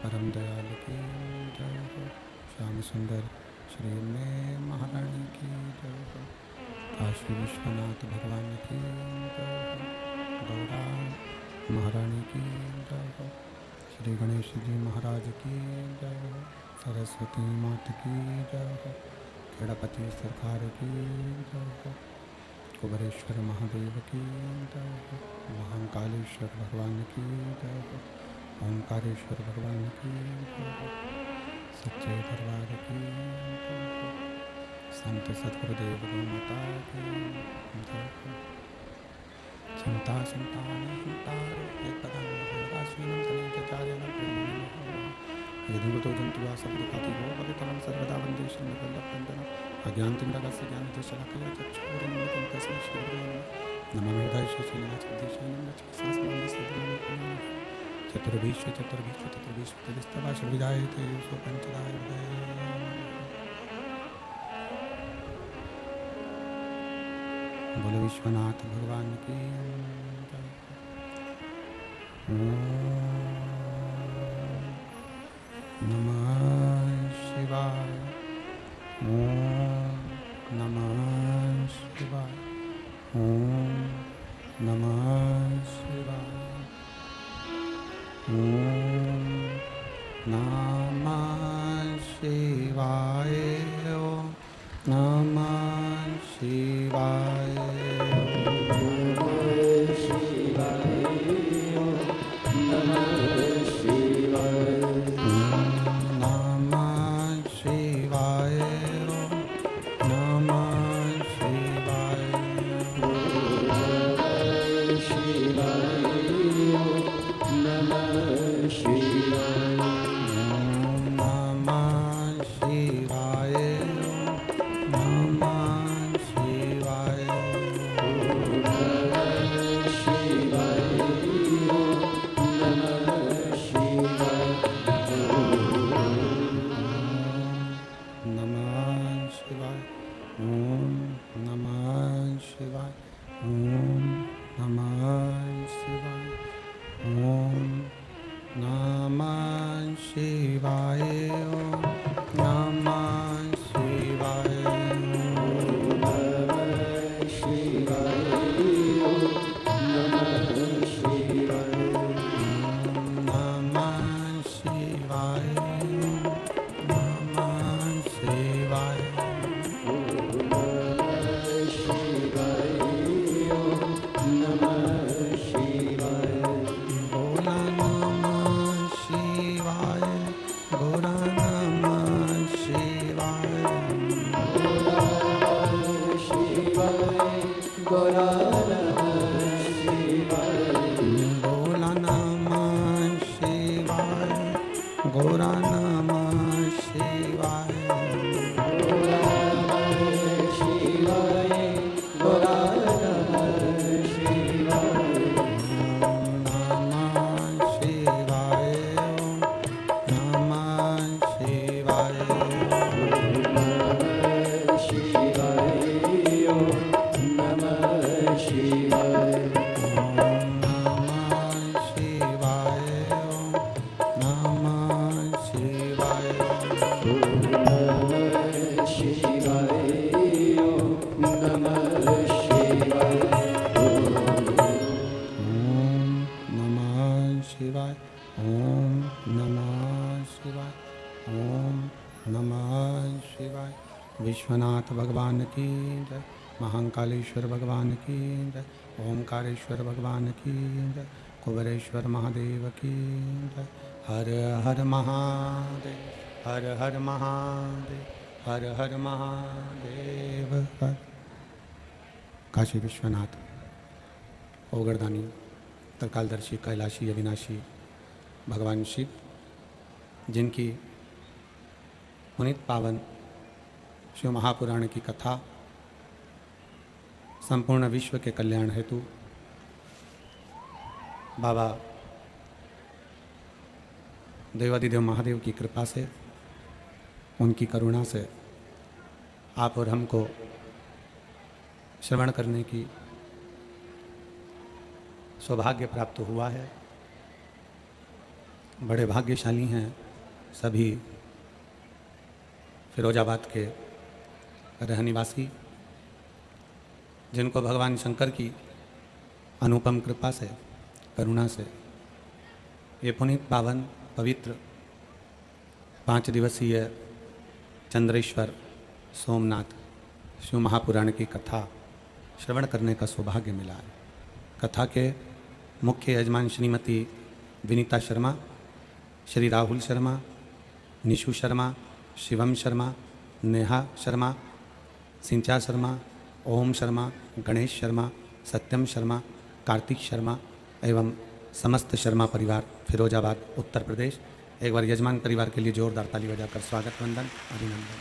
परम दयाल की जय हो। श्याम सुंदर श्री में महारानी की जय हो। काशी विश्वनाथ भगवान की जय हो। गौरा महारानी की जय हो। श्री गणेश जी महाराज की जय हो। सरस्वती मात की जय हो। खेड़ापति सरकार की जय हो। कुबरेश्वर महादेव की जय हो। महाकालेश्वर भगवान की जय हो। ओंकारेश्वर भगवान की जय हो। सच्चे दरबार की जय हो। संत सद्गुरुदेव माता की जय हो। चिंता संतानहंतारो एकदंताश्विनं सनेचचार्यं ब्रह्मणि यदि जंतुवा सब्दपातिको भवितरं सर्वदा वन्दे शरणं अज्ञानतिमिरस्य ज्ञानतिशलाकया चक्षुरुन्मिलितं तस्मै श्रीगुरुवे नमः। मेधाय श्रीशैलनाथदेशिकं नमः। चतुर्भीष्व तदिस्तवा श्रीविदायते स्वपञ्चदाय बोलो विश्वनाथ भगवान की जय। नमः शिवाय। ओम नमः शिवाय। ओम नमः शिवाय। ओम नमः शिवाय। ओम नमः शिवाय। विश्वनाथ भगवान की जय। महाकालेश्वर भगवान की जय। ओंकारेश्वर भगवान की जय। कुबरेश्वर महादेव की जय। हर हर महादेव। हर हर महादेव। हर हर महादेव। हर काशी विश्वनाथ ओगरदानी त्रिकालदर्शी कैलाशी अविनाशी भगवान शिव, जिनकी पुनीत पावन शिव महापुराण की कथा संपूर्ण विश्व के कल्याण हेतु बाबा देवादिदेव महादेव की कृपा से, उनकी करुणा से आप और हमको श्रवण करने की सौभाग्य प्राप्त हुआ है। बड़े भाग्यशाली हैं सभी फिरोजाबाद के रहनिवासी, जिनको भगवान शंकर की अनुपम कृपा से, करुणा से ये पुनीत पावन पवित्र 5 दिवसीय चंद्रेश्वर सोमनाथ शिव महापुराण की कथा श्रवण करने का सौभाग्य मिला है। कथा के मुख्य यजमान श्रीमती विनीता शर्मा, श्री राहुल शर्मा, निशु शर्मा, शिवम शर्मा, नेहा शर्मा, सिंचा शर्मा, ओम शर्मा, गणेश शर्मा, सत्यम शर्मा, कार्तिक शर्मा एवं समस्त शर्मा परिवार फिरोजाबाद उत्तर प्रदेश। एक बार यजमान परिवार के लिए जोरदार ताली बजाकर स्वागत वंदन अभिनंदन।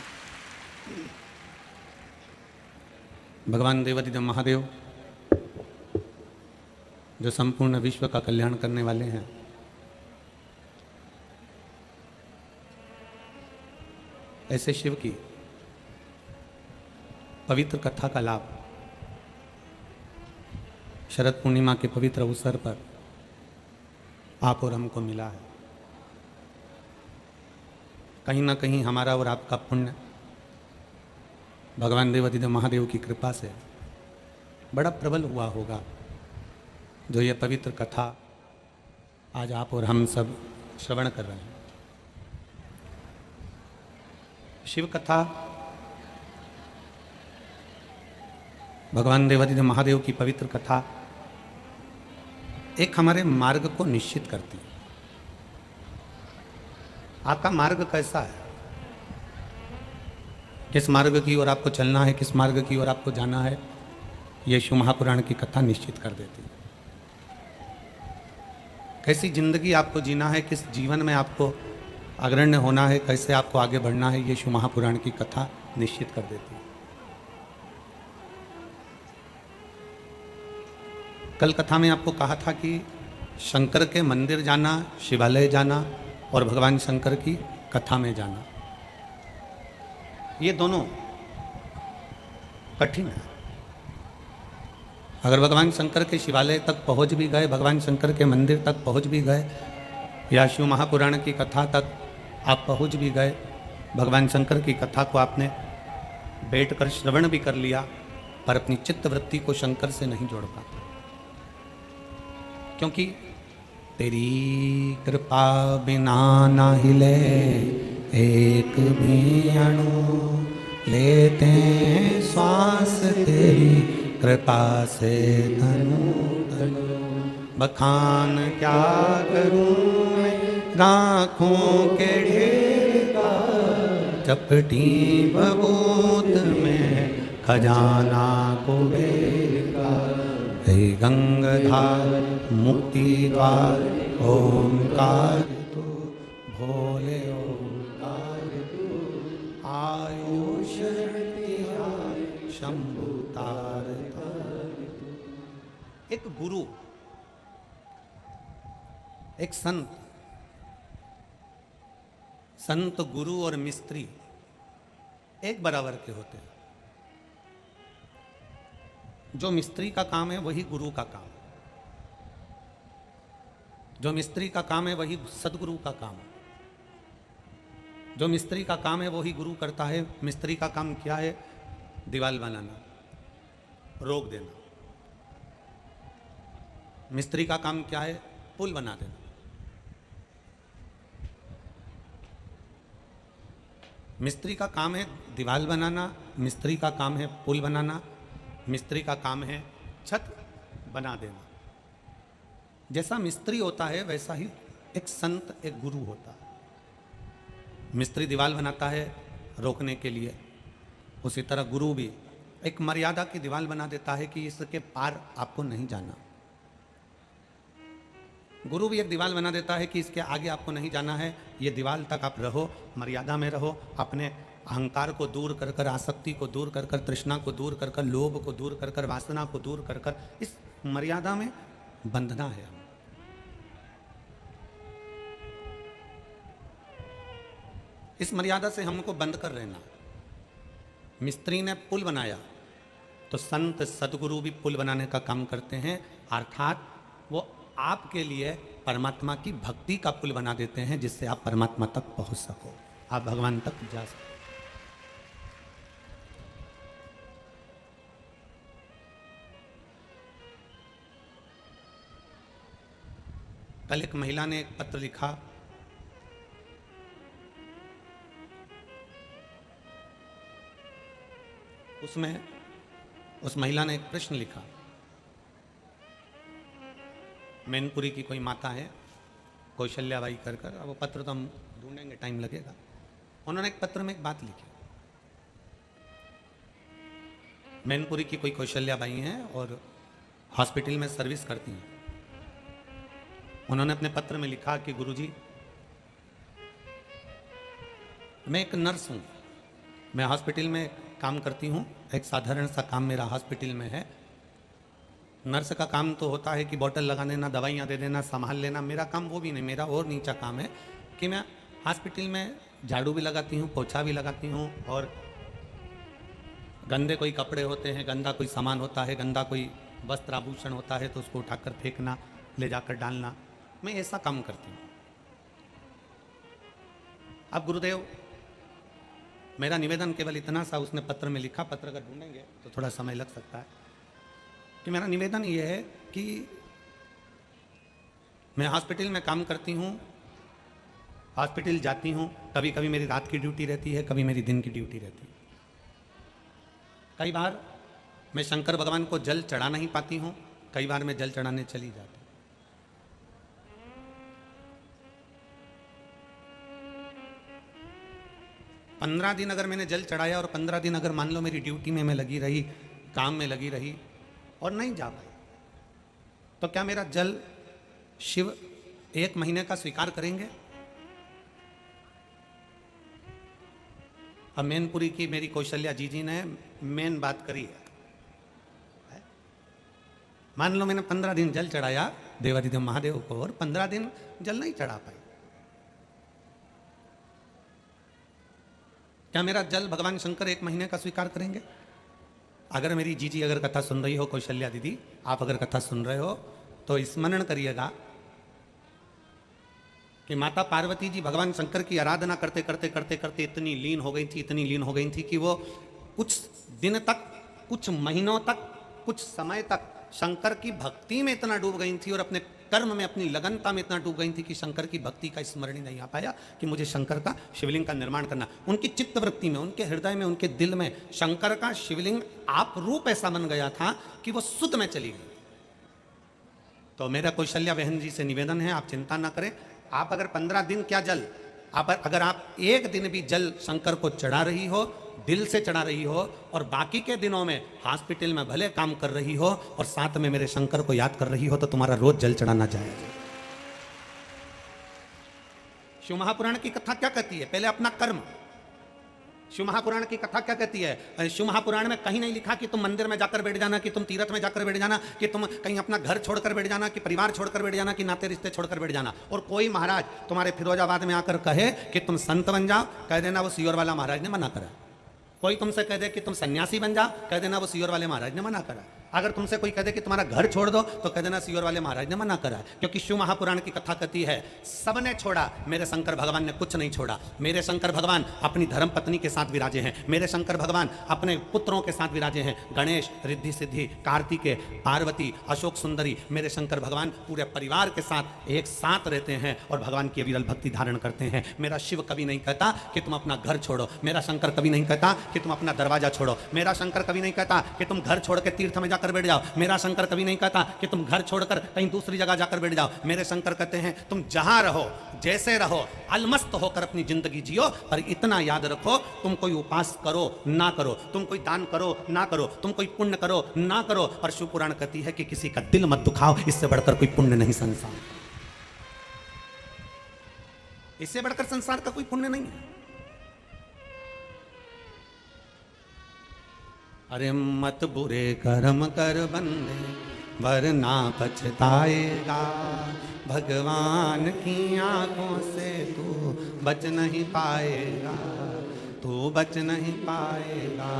भगवान देवाधिदेव महादेव जो संपूर्ण विश्व का कल्याण करने वाले हैं, ऐसे शिव की पवित्र कथा का लाभ शरद पूर्णिमा के पवित्र अवसर पर आप और हमको मिला है। कहीं ना कहीं हमारा और आपका पुण्य भगवान देवाधिदेव महादेव की कृपा से बड़ा प्रबल हुआ होगा, जो ये पवित्र कथा आज आप और हम सब श्रवण कर रहे हैं। शिव कथा भगवान देवाधिदेव महादेव की पवित्र कथा एक हमारे मार्ग को निश्चित करती है। आपका मार्ग कैसा है, किस मार्ग की ओर आपको चलना है, किस मार्ग की ओर आपको जाना है, ये शिव महापुराण की कथा निश्चित कर देती है। कैसी जिंदगी आपको जीना है, किस जीवन में आपको अग्रण्य होना है, कैसे आपको आगे बढ़ना है, ये शिव महापुराण की कथा निश्चित कर देती है। कल कथा में आपको कहा था कि शंकर के मंदिर जाना, शिवालय जाना और भगवान शंकर की कथा में जाना, ये दोनों कठिन है। अगर भगवान शंकर के शिवालय तक पहुंच भी गए, भगवान शंकर के मंदिर तक पहुंच भी गए, या शिव महापुराण की कथा तक आप पहुंच भी गए, भगवान शंकर की कथा को आपने बैठकर श्रवण भी कर लिया, पर अपनी चित्त वृत्ति को शंकर से नहीं जोड़ पाते, क्योंकि तेरी कृपा बिना ना हिले एक भी अणु, लेते श्वास तेरी कृपा से धनु धनु। बखान क्या करूं मैं राखों के ढेर का, चपटी बबूत में खजाना कुबेर का। हे गंगाधार मुक्ति द्वार ओंकार तू, भोले ओंकार तू, आयो शरण शंभु तार तू। एक गुरु, एक संत, संत गुरु और मिस्त्री एक बराबर के होते हैं। जो मिस्त्री का काम है वही गुरु का काम, जो मिस्त्री का काम है वही सदगुरु का काम है। जो मिस्त्री का काम है वही गुरु करता है। मिस्त्री का काम क्या है? दीवार बनाना, रोक देना। मिस्त्री का काम क्या है? पुल बना देना। मिस्त्री का काम है दीवार बनाना, मिस्त्री का काम है पुल बनाना, मिस्त्री का काम है छत बना देना। जैसा मिस्त्री होता है वैसा ही एक संत, एक गुरु होता है। मिस्त्री दीवार बनाता है रोकने के लिए, उसी तरह गुरु भी एक मर्यादा की दीवार बना देता है कि इसके पार आपको नहीं जाना। गुरु भी एक दीवार बना देता है कि इसके आगे आपको नहीं जाना है, ये दीवार तक आप रहो, मर्यादा में रहो, अपने अहंकार को दूर कर कर, आसक्ति को दूर कर कर, तृष्णा को दूर कर कर, लोभ को दूर कर कर, वासना को दूर कर कर, इस मर्यादा में बंधना है। हम इस मर्यादा से हमको बंद कर रहना। मिस्त्री ने पुल बनाया तो संत सदगुरु भी पुल बनाने का काम करते हैं, अर्थात वो आपके लिए परमात्मा की भक्ति का पुल बना देते हैं, जिससे आप परमात्मा तक पहुंच सको, आप भगवान तक जा सको। कल एक महिला ने एक पत्र लिखा, उसमें उस महिला ने एक प्रश्न लिखा। मैनपुरी की कोई माता है, कौशल्याबाई कर कर, अब वो पत्र तो हम ढूंढेंगे, टाइम लगेगा। उन्होंने एक पत्र में एक बात लिखी। मैनपुरी की कोई कौशल्याबाई हैं और हॉस्पिटल में सर्विस करती हैं। उन्होंने अपने पत्र में लिखा कि गुरुजी, मैं एक नर्स हूँ, मैं हॉस्पिटल में काम करती हूँ, एक साधारण सा काम मेरा हॉस्पिटल में है। नर्स का काम तो होता है कि बोतल लगा देना, दवाइयाँ दे देना, संभाल लेना। मेरा काम वो भी नहीं, मेरा और नीचा काम है कि मैं हॉस्पिटल में झाड़ू भी लगाती हूँ, पोछा भी लगाती हूँ, और गंदे कोई कपड़े होते हैं, गंदा कोई सामान होता है, गंदा कोई वस्त्र आभूषण होता है तो उसको उठाकर फेंकना, ले जाकर डालना, मैं ऐसा काम करती हूँ। अब गुरुदेव, मेरा निवेदन केवल इतना सा उसने पत्र में लिखा, पत्र अगर ढूंढेंगे तो थोड़ा समय लग सकता है, कि मेरा निवेदन ये है कि मैं हॉस्पिटल में काम करती हूँ, हॉस्पिटल जाती हूँ, कभी कभी मेरी रात की ड्यूटी रहती है, कभी मेरी दिन की ड्यूटी रहती है। कई बार मैं शंकर भगवान को जल चढ़ा नहीं पाती हूँ, कई बार मैं जल चढ़ाने चली जाती हूँ। 15 दिन अगर मैंने जल चढ़ाया और 15 दिन अगर मान लो मेरी ड्यूटी में मैं लगी रही, काम में लगी रही और नहीं जा पाई, तो क्या मेरा जल शिव 1 महीने का स्वीकार करेंगे? अब मैनपुरी की मेरी कौशल्या जी ने मेन बात करी है। मान लो मैंने 15 दिन जल चढ़ाया देवाधिदेव महादेव को और 15 दिन जल नहीं चढ़ा पाई, क्या मेरा जल भगवान शंकर 1 महीने का स्वीकार करेंगे? अगर मेरी जीजी अगर कथा सुन रही हो, कौशल्या दीदी आप अगर कथा सुन रहे हो तो स्मरण करिएगा कि माता पार्वती जी भगवान शंकर की आराधना करते करते करते करते इतनी लीन हो गई थी, इतनी लीन हो गई थी कि वो कुछ दिन तक, कुछ महीनों तक, कुछ समय तक शंकर की भक्ति में इतना डूब गई थी और अपने कर्म में, अपनी लगनता में इतना डूब गई थी कि शंकर की भक्ति का स्मरण ही नहीं आ पाया कि मुझे शंकर का शिवलिंग का निर्माण करना। उनकी चित्तवृत्ति में, उनके हृदय में, उनके दिल में शंकर का शिवलिंग आप रूप ऐसा बन गया था कि वो सुध में चली गई। तो मेरा कौशल्या बहन जी से निवेदन है, आप चिंता ना करें। आप अगर 15 दिन क्या जल, अगर आप 1 दिन भी जल शंकर को चढ़ा रही हो, दिल से चढ़ा रही हो, और बाकी के दिनों में हॉस्पिटल में भले काम कर रही हो और साथ में मेरे शंकर को याद कर रही हो, तो तुम्हारा रोज जल चढ़ाना जाएगा। शिव महापुराण की कथा क्या कहती है? पहले अपना कर्म। शिव महापुराण की कथा क्या कहती है? शिव महापुराण में कहीं नहीं लिखा कि तुम मंदिर में जाकर बैठ जाना, कि तुम तीर्थ में जाकर बैठ जाना, कि तुम कहीं अपना घर छोड़कर बैठ जाना, कि परिवार छोड़कर बैठ जाना, कि नाते रिश्ते छोड़कर बैठ जाना। और कोई महाराज तुम्हारे फिरोजाबाद में आकर कहे कि तुम संत बन जाओ, कह देना वो सियोर वाला महाराज ने मना करा। कोई तुमसे कह दे कि तुम सन्यासी बन जाओ, कह देना वो सियोर वाले महाराज ने मना करा। अगर तुमसे कोई कह दे कि तुम्हारा घर छोड़ दो, तो कह देना सियोर वाले महाराज ने मना करा। क्योंकि शिव महापुराण की कथा कहती है सबने छोड़ा, मेरे शंकर भगवान ने कुछ नहीं छोड़ा। मेरे शंकर भगवान अपनी धर्म पत्नी के साथ विराजे हैं, मेरे शंकर भगवान अपने पुत्रों के साथ विराजे हैं। गणेश, रिद्धि सिद्धि, कार्तिकेय, पार्वती, अशोक सुंदरी, मेरे शंकर भगवान पूरे परिवार के साथ एक साथ रहते हैं और भगवान की अविरल भक्ति धारण करते हैं। मेरा शिव कभी नहीं कहता कि तुम अपना घर छोड़ो, मेरा शंकर कभी नहीं कहता कि तुम अपना दरवाजा छोड़ो, मेरा शंकर कभी नहीं कहता कि तुम घर छोड़ के तीर्थ में जाकर बैठ जाओ, मेरा शंकर कभी नहीं कहता कि तुम घर छोड़कर कहीं दूसरी जगह जाकर बैठ जाओ। मेरे शंकर कहते हैं तुम जहां रहो, जैसे रहो, अलमस्त होकर अपनी जिंदगी जियो, पर इतना याद रखो तुम कोई उपास करो ना करो, तुम कोई दान करो ना करो, तुम कोई पुण्य करो ना करो, और शिव पुराण कहती है कि किसी का दिल मत दुखाओ, इससे बढ़कर कोई पुण्य नहीं संसार, इससे बढ़कर संसार का कोई पुण्य नहीं है। अरे मत बुरे कर्म कर बंदे, वरना पछताएगा, भगवान की आंखों से तू बच नहीं पाएगा, तू बच नहीं पाएगा।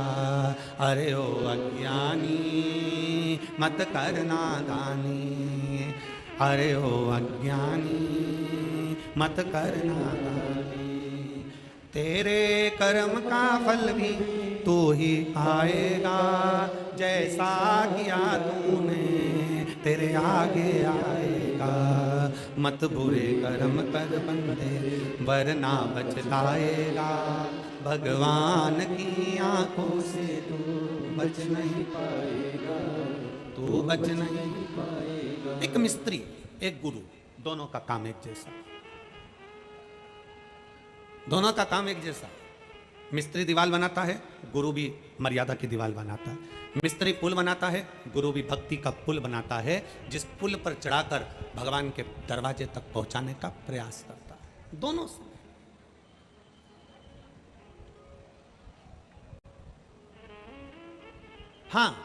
अरे ओ अज्ञानी मत करना दानी, अरे हो अज्ञानी मत करना गाली, तेरे कर्म का फल भी तू ही पाएगा, जैसा किया तूने तेरे आगे आएगा। मत बुरे कर्म कर बंदे वरना बचलाएगा, भगवान की आंखों से तू बच नहीं पाएगा, तू बच नहीं पाएगा। एक मिस्त्री एक गुरु, दोनों का काम एक जैसा, दोनों का काम एक जैसा। मिस्त्री दीवार बनाता है, गुरु भी मर्यादा की दीवार बनाता है। मिस्त्री पुल बनाता है, गुरु भी भक्ति का पुल बनाता है, जिस पुल पर चढ़ाकर भगवान के दरवाजे तक पहुंचाने का प्रयास करता है। दोनों से हाँ,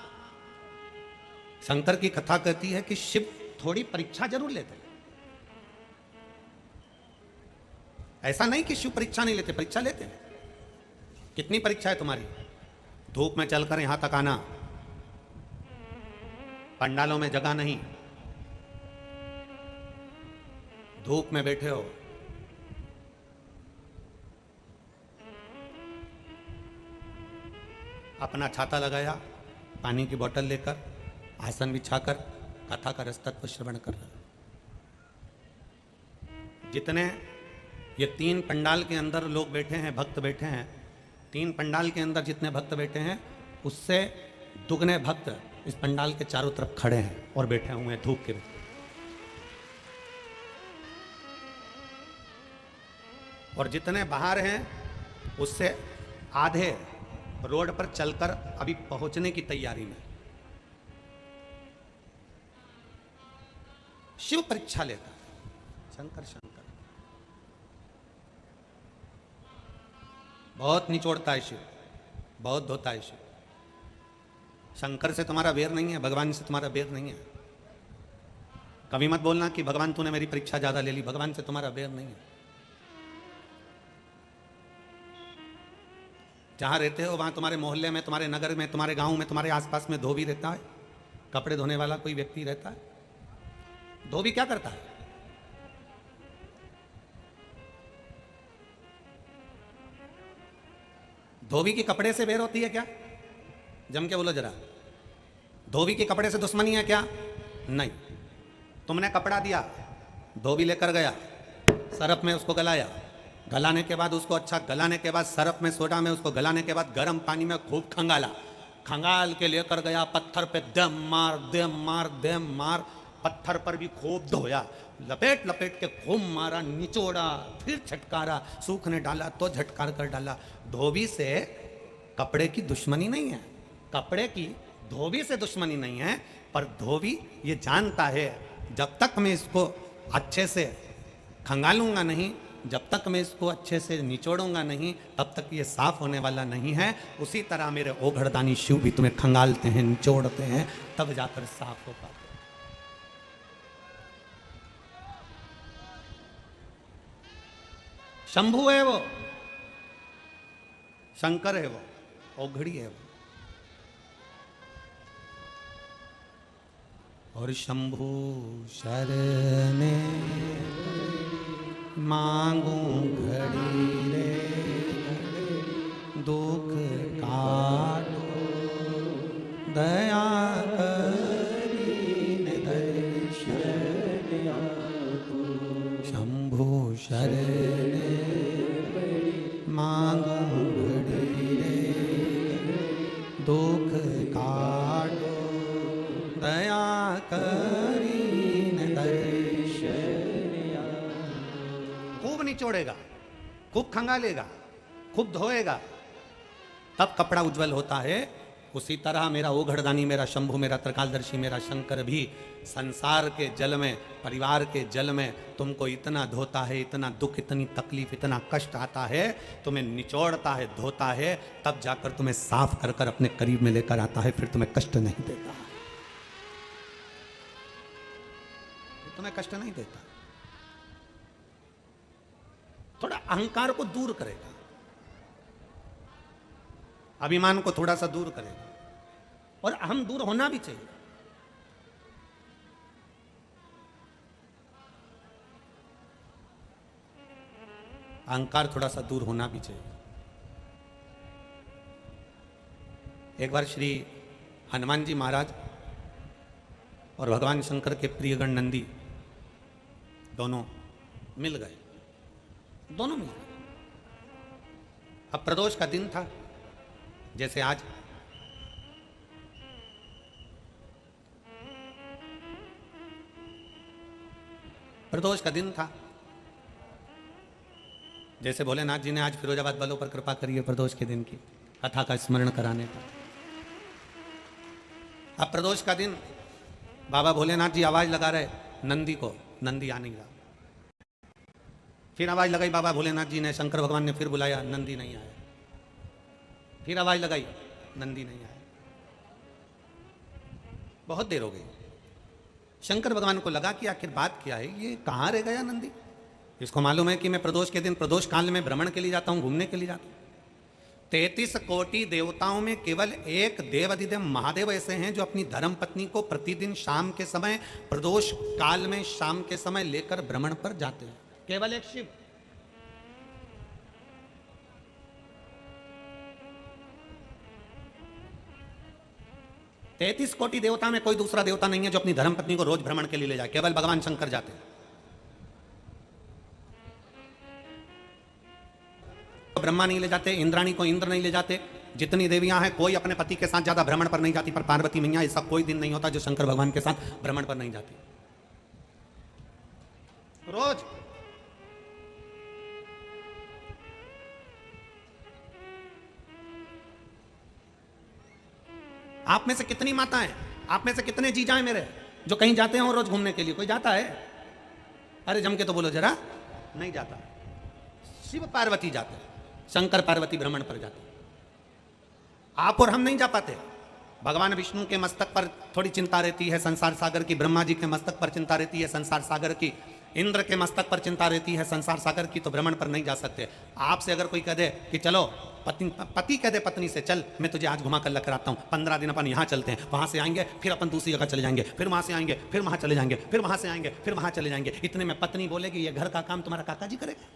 शंकर की कथा कहती है कि शिव थोड़ी परीक्षा जरूर लेते हैं। ऐसा नहीं कि शिव परीक्षा नहीं लेते, परीक्षा लेते हैं। कितनी परीक्षा है तुम्हारी? धूप में चलकर यहां तक आना, पंडालों में जगह नहीं, धूप में बैठे हो, अपना छाता लगाया, पानी की बोतल लेकर, आसन बिछाकर कथा का रसतत्व श्रवण कर रहा। जितने ये 3 पंडाल के अंदर लोग बैठे हैं, भक्त बैठे हैं, 3 पंडाल के अंदर जितने भक्त बैठे हैं उससे दुगने भक्त इस पंडाल के चारों तरफ खड़े हैं और बैठे हुए हैं धूप के। और जितने बाहर हैं उससे आधे रोड पर चलकर अभी पहुंचने की तैयारी में। शिव परीक्षा लेता है, शंकर शंकर बहुत निचोड़ता है शिव, बहुत धोता है शिव। शंकर से तुम्हारा वेर नहीं है, भगवान से तुम्हारा वेर नहीं है। कभी मत बोलना कि भगवान तूने मेरी परीक्षा ज्यादा ले ली, भगवान से तुम्हारा वेर नहीं है। जहां रहते हो वहां तुम्हारे मोहल्ले में, तुम्हारे नगर में, तुम्हारे गांव में, तुम्हारे आसपास में धोबी रहता है, कपड़े धोने वाला कोई व्यक्ति रहता है। धोबी क्या करता है? धोबी की कपड़े से वेर होती है क्या? जम के बोलो जरा। धोबी के कपड़े से दुश्मनी है क्या? नहीं। तुमने कपड़ा दिया, धोबी लेकर गया, सरफ में उसको गलाया, गलाने के बाद उसको अच्छा गलाने के बाद सरफ में सोडा में उसको गलाने के बाद गर्म पानी में खूब खंगाला, खंगाल के लेकर गया पत्थर पे, दम मार दम मार दम मार, पत्थर पर भी खूब धोया, लपेट लपेट के खूब मारा, निचोड़ा, फिर झटकारा, सूखने डाला तो झटकार कर डाला। धोबी से कपड़े की दुश्मनी नहीं है, कपड़े की धोबी से दुश्मनी नहीं है, पर धोबी ये जानता है जब तक मैं इसको अच्छे से खंगालूंगा नहीं, जब तक मैं इसको अच्छे से निचोड़ूंगा नहीं, तब तक ये साफ होने वाला नहीं है। उसी तरह मेरे ओघड़दानी शिव भी तुम्हें खंगालते हैं, निचोड़ते हैं, तब जाकर साफ हो पाते। शंभु है वो, शंकर है वो, ओघड़ी है वो। और शंभु शरणे मांगू घड़ी रे, दुख काटो दया करीन दर्शन आपको। शंभु शरणे मांगू घड़ी रे, दुख काटो दया करीन दर्शन। खूब निचोड़ेगा, खूब खंगालेगा, खूब धोएगा, तब कपड़ा उज्जवल होता है। उसी तरह मेरा ओघड़दानी, मेरा शंभु, मेरा त्रिकालदर्शी, मेरा शंकर भी संसार के जल में, परिवार के जल में तुमको इतना धोता है, इतना दुख, इतनी तकलीफ, इतना कष्ट आता है, तुम्हें निचोड़ता है, धोता है, तब जाकर तुम्हें साफ कर कर अपने करीब में लेकर आता है, फिर तुम्हें कष्ट नहीं देता, तुम्हें कष्ट नहीं देता। थोड़ा अहंकार को दूर करेगा, अभिमान को थोड़ा सा दूर करेगा, और अहम दूर होना भी चाहिए। अहंकार थोड़ा सा दूर होना भी चाहिए। एक बार श्री हनुमान जी महाराज और भगवान शंकर के प्रियगण नंदी दोनों मिल गए, दोनों मिल गए। अब प्रदोष का दिन था, जैसे आज प्रदोष का दिन था, जैसे भोलेनाथ जी ने आज फिरोजाबाद वालों पर कृपा करी है प्रदोष के दिन की कथा का स्मरण कराने का। अब प्रदोष का दिन बाबा भोलेनाथ जी आवाज लगा रहे नंदी को, नंदी आ नहीं रहा। फिर आवाज लगाई बाबा भोलेनाथ जी ने, शंकर भगवान ने फिर बुलाया, नंदी नहीं आया। फिर आवाज लगाई, नंदी नहीं आया। बहुत देर हो गई। शंकर भगवान को लगा कि आखिर बात क्या है, ये कहाँ रह गया नंदी। इसको मालूम है कि मैं प्रदोष के दिन प्रदोष काल में भ्रमण के लिए जाता हूं, घूमने के लिए जाता हूं। 33 कोटि देवताओं में केवल एक देवाधिदेव महादेव ऐसे हैं जो अपनी धर्म पत्नी को प्रतिदिन शाम के समय, प्रदोष काल में शाम के समय लेकर भ्रमण पर जाते हैं। केवल एक शिव। तैतीस कोटि देवता में कोई दूसरा देवता नहीं है जो अपनी धर्म पत्नी को रोज भ्रमण के लिए ले जाए, केवल भगवान शंकर जाते हैं। ब्रह्मा नहीं ले जाते, इंद्राणी को इंद्र नहीं ले जाते, जितनी देवियां हैं कोई अपने पति के साथ ज्यादा भ्रमण पर नहीं जाती, पर पार्वती मैया ऐसा कोई दिन नहीं होता जो शंकर भगवान के साथ भ्रमण पर नहीं जाती। रोज आप में से कितनी माता हैं, आप में से कितने जीजा हैं मेरे जो कहीं जाते हैं रोज घूमने के लिए? कोई जाता है? अरे जम के तो बोलो जरा। नहीं जाता। शिव पार्वती जाते हैं, शंकर पार्वती भ्रमण पर जाते। आप और हम नहीं जा पाते। भगवान विष्णु के मस्तक पर थोड़ी चिंता रहती है संसार सागर की, ब्रह्मा जी के मस्तक पर चिंता रहती है संसार सागर की, इंद्र के मस्तक पर चिंता रहती है संसार सागर की, तो भ्रमण पर नहीं जा सकते। आपसे अगर कोई कह दे कि चलो, पति कह दे पत्नी से, चल मैं तुझे आज घुमा कर लेकर आता हूं, 15 दिन अपन यहां चलते हैं, वहां से आएंगे फिर अपन दूसरी जगह चले जाएंगे, फिर वहां से आएंगे फिर वहां चले जाएंगे, फिर वहां से आएंगे फिर वहां चले जाएंगे। इतने में पत्नी बोलेगी ये घर का काम तुम्हारा काका जी करेगा।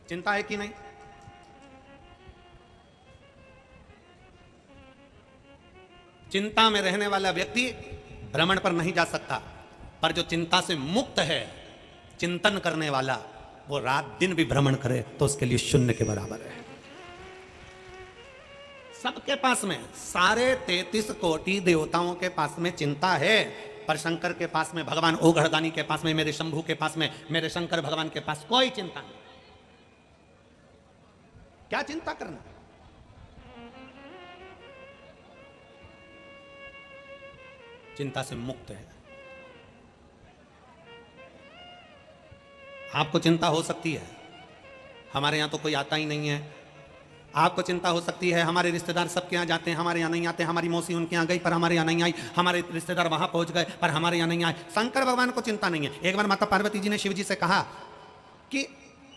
चिंता है कि नहीं? चिंता में रहने वाला व्यक्ति भ्रमण पर नहीं जा सकता, पर जो चिंता से मुक्त है, चिंतन करने वाला, वो रात दिन भी भ्रमण करे तो उसके लिए शून्य के बराबर है। सबके पास में, सारे 33 कोटि देवताओं के पास में चिंता है, पर शंकर के पास में, भगवान ओघड़दानी के पास में, मेरे शंभू के पास में, मेरे शंकर भगवान के पास कोई चिंता नहीं। क्या चिंता करना? चिंता से मुक्त है। आपको चिंता हो सकती है, हमारे यहां तो कोई आता ही नहीं है। आपको चिंता हो सकती है, हमारे रिश्तेदार सबके यहाँ जाते हैं, हमारे यहाँ नहीं आते, हमारी मौसी उनके यहाँ गई पर हमारे यहाँ नहीं आई, हमारे रिश्तेदार वहां पहुंच गए पर हमारे यहाँ नहीं आए। शंकर भगवान को चिंता नहीं है। एक बार माता पार्वती जी ने शिव जी से कहा कि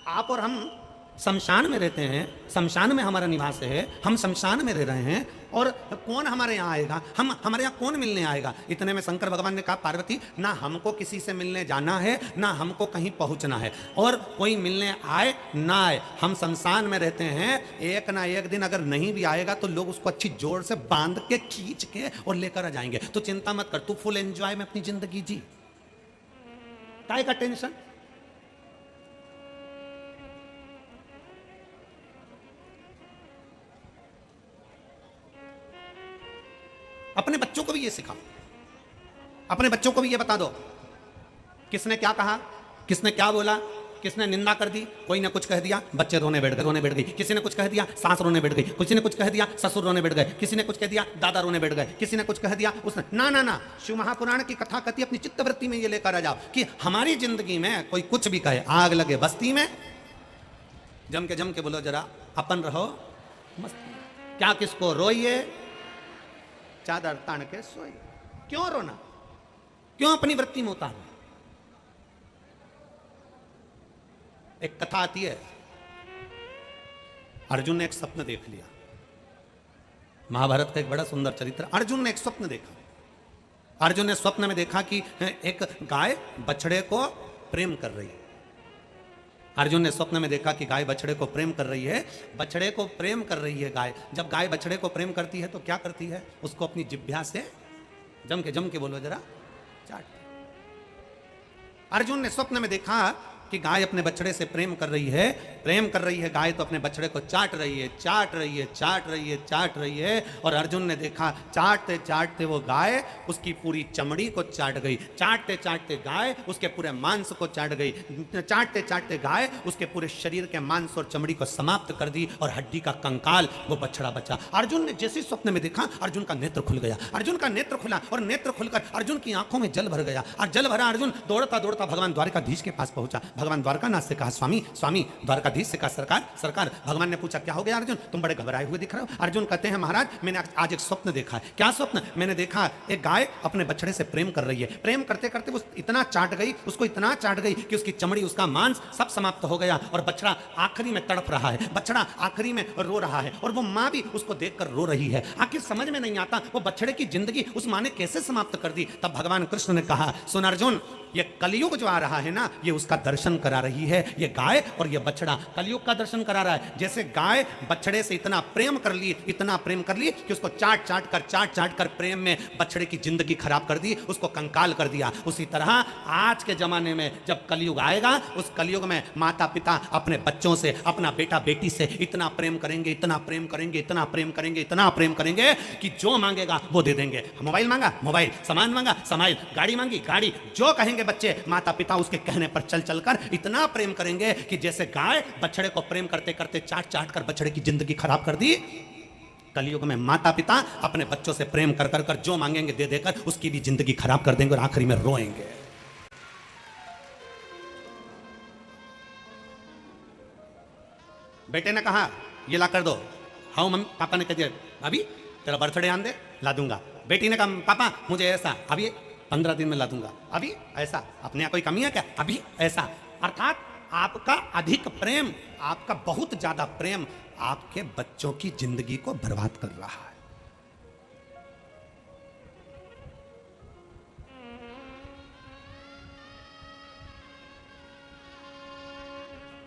आप और हम शमशान में रहते हैं, शमशान में हमारा निवास है, हम शमशान में रह रहे हैं और कौन हमारे यहाँ आएगा, हम हमारे यहाँ कौन मिलने आएगा? इतने में शंकर भगवान ने कहा, पार्वती, ना हमको किसी से मिलने जाना है, ना हमको कहीं पहुंचना है, और कोई मिलने आए ना आए, हम शमशान में रहते हैं। एक ना एक दिन अगर नहीं भी आएगा तो लोग उसको अच्छी जोर से बांध के, खींच के और लेकर आ जाएंगे। तो चिंता मत कर, तू फुल एंजॉय में अपनी जिंदगी जी, काय का टेंशन। अपने बच्चों को भी ये सिखाओ, अपने बच्चों को भी ये बता दो, किसने क्या कहा, किसने क्या बोला, किसने निंदा कर दी, कोई ने कुछ कह दिया, बच्चे रोने बैठ गई, किसी ने कुछ कह दिया, सास रोने बैठ गई, किसी ने कुछ कह दिया, ससुर रोने बैठ गए, किसी ने कुछ कह दिया, दादा रोने बैठ गए, किसी ने कुछ कह दिया, उसने ना ना ना। शिव महापुराण की कथा कहती है, अपनी चित्तवृत्ति में ये लेकर आ जाओ कि हमारी जिंदगी में कोई कुछ भी कहे, आग लगे बस्ती में, जम के बोलो जरा अपन रहो मस्ती, क्या किसको रोइए, चादर तान के सोइए। क्यों रोना, क्यों अपनी वृत्ति में उतारना? एक कथा आती है, अर्जुन ने एक स्वप्न देख लिया। महाभारत का एक बड़ा सुंदर चरित्र। अर्जुन ने एक स्वप्न देखा। अर्जुन ने स्वप्न में देखा कि एक गाय बछड़े को प्रेम कर रही है। अर्जुन ने स्वप्न में देखा कि गाय बछड़े को प्रेम कर रही है, बछड़े को प्रेम कर रही है गाय। जब गाय बछड़े को प्रेम करती है तो क्या करती है, उसको अपनी जिह्वा से जम के बोलो जरा, चाट। अर्जुन ने स्वप्न में देखा कि गाय अपने बछड़े से प्रेम कर रही है गाय तो अपने बछड़े को चाट रही है। और अर्जुन ने देखा चाटते चाटते वो गाय उसकी पूरी चमड़ी को चाट गई, चाटते चाटते गाय उसके पूरे मांस को चाट गई, चाटते चाटते गाय उसके पूरे शरीर के मांस और चमड़ी को समाप्त कर दी और हड्डी का कंकाल वो बछड़ा बचा। अर्जुन ने जैसे स्वप्न में देखा अर्जुन का नेत्र खुल गया, अर्जुन का नेत्र खुला और नेत्र खुलकर अर्जुन की आंखों में जल भर गया और जल भरा अर्जुन दौड़ता दौड़ता भगवान द्वारकाधीश के पास पहुंचा। भगवान द्वारकानाथ से कहा स्वामी स्वामी, द्वारकाधीश से कहा सरकार सरकार। भगवान ने पूछा क्या हो गया अर्जुन, तुम बड़े घबराए हुए दिख रहे हो। अर्जुन कहते हैं महाराज मैंने आज एक स्वप्न देखा है। क्या स्वप्न? मैंने देखा एक गाय अपने बछड़े से प्रेम कर रही है, प्रेम करते करते वो इतना चाट गई, उसको इतना चाट गई कि उसकी चमड़ी उसका मांस सब समाप्त हो गया और बछड़ा आखिरी में तड़प रहा है, बछड़ा आखिरी में रो रहा है और वो माँ भी उसको देखकर रो रही है। आखिर समझ में नहीं आता वो बछड़े की जिंदगी उस माँ ने कैसे समाप्त कर दी। तब भगवान कृष्ण ने कहा सुन अर्जुन, ये कलयुग जो आ रहा है ना, ये उसका दर्शन करा रही है। ये गाय और ये बछड़ा कलयुग का दर्शन करा रहा है। जैसे गाय बछड़े से इतना प्रेम कर ली कि उसको चाट चाट कर प्रेम में बछड़े की जिंदगी खराब कर दी, उसको कंकाल कर दिया। उसी तरह आज के जमाने में जब कलयुग आएगा, उस कलयुग में माता पिता अपने बच्चों से, अपना बेटा बेटी से इतना प्रेम करेंगे, इतना प्रेम करेंगे, इतना प्रेम करेंगे, इतना प्रेम करेंगे कि जो मांगेगा वो दे देंगे। मोबाइल मांगा मोबाइल, सामान मांगा सामान, गाड़ी मांगी गाड़ी, जो कहेंगे बच्चे माता पिता उसके कहने पर चल चलकर इतना प्रेम करेंगे कि जैसे गाय बछड़े को प्रेम करते करते चाट चाट कर बछड़े की जिंदगी खराब कर दी। कलयुग में माता पिता अपने बच्चों से प्रेम कर कर कर जो मांगेंगे दे देकर उसकी भी जिंदगी खराब कर देंगे और आखिरी में रोएंगे। बेटे ने कहा ये ला कर दो, हाँ मम्मी पापा ने कह दिया अभी तेरा बर्थडे आन दे ला दूंगा। बेटी ने कहा पापा मुझे ऐसा, अभी 15 दिन में ला दूंगा। अभी ऐसा, अपने यहाँ कोई कमी है क्या? अभी ऐसा। अर्थात आपका अधिक प्रेम, आपका बहुत ज्यादा प्रेम आपके बच्चों की जिंदगी को बर्बाद कर रहा है।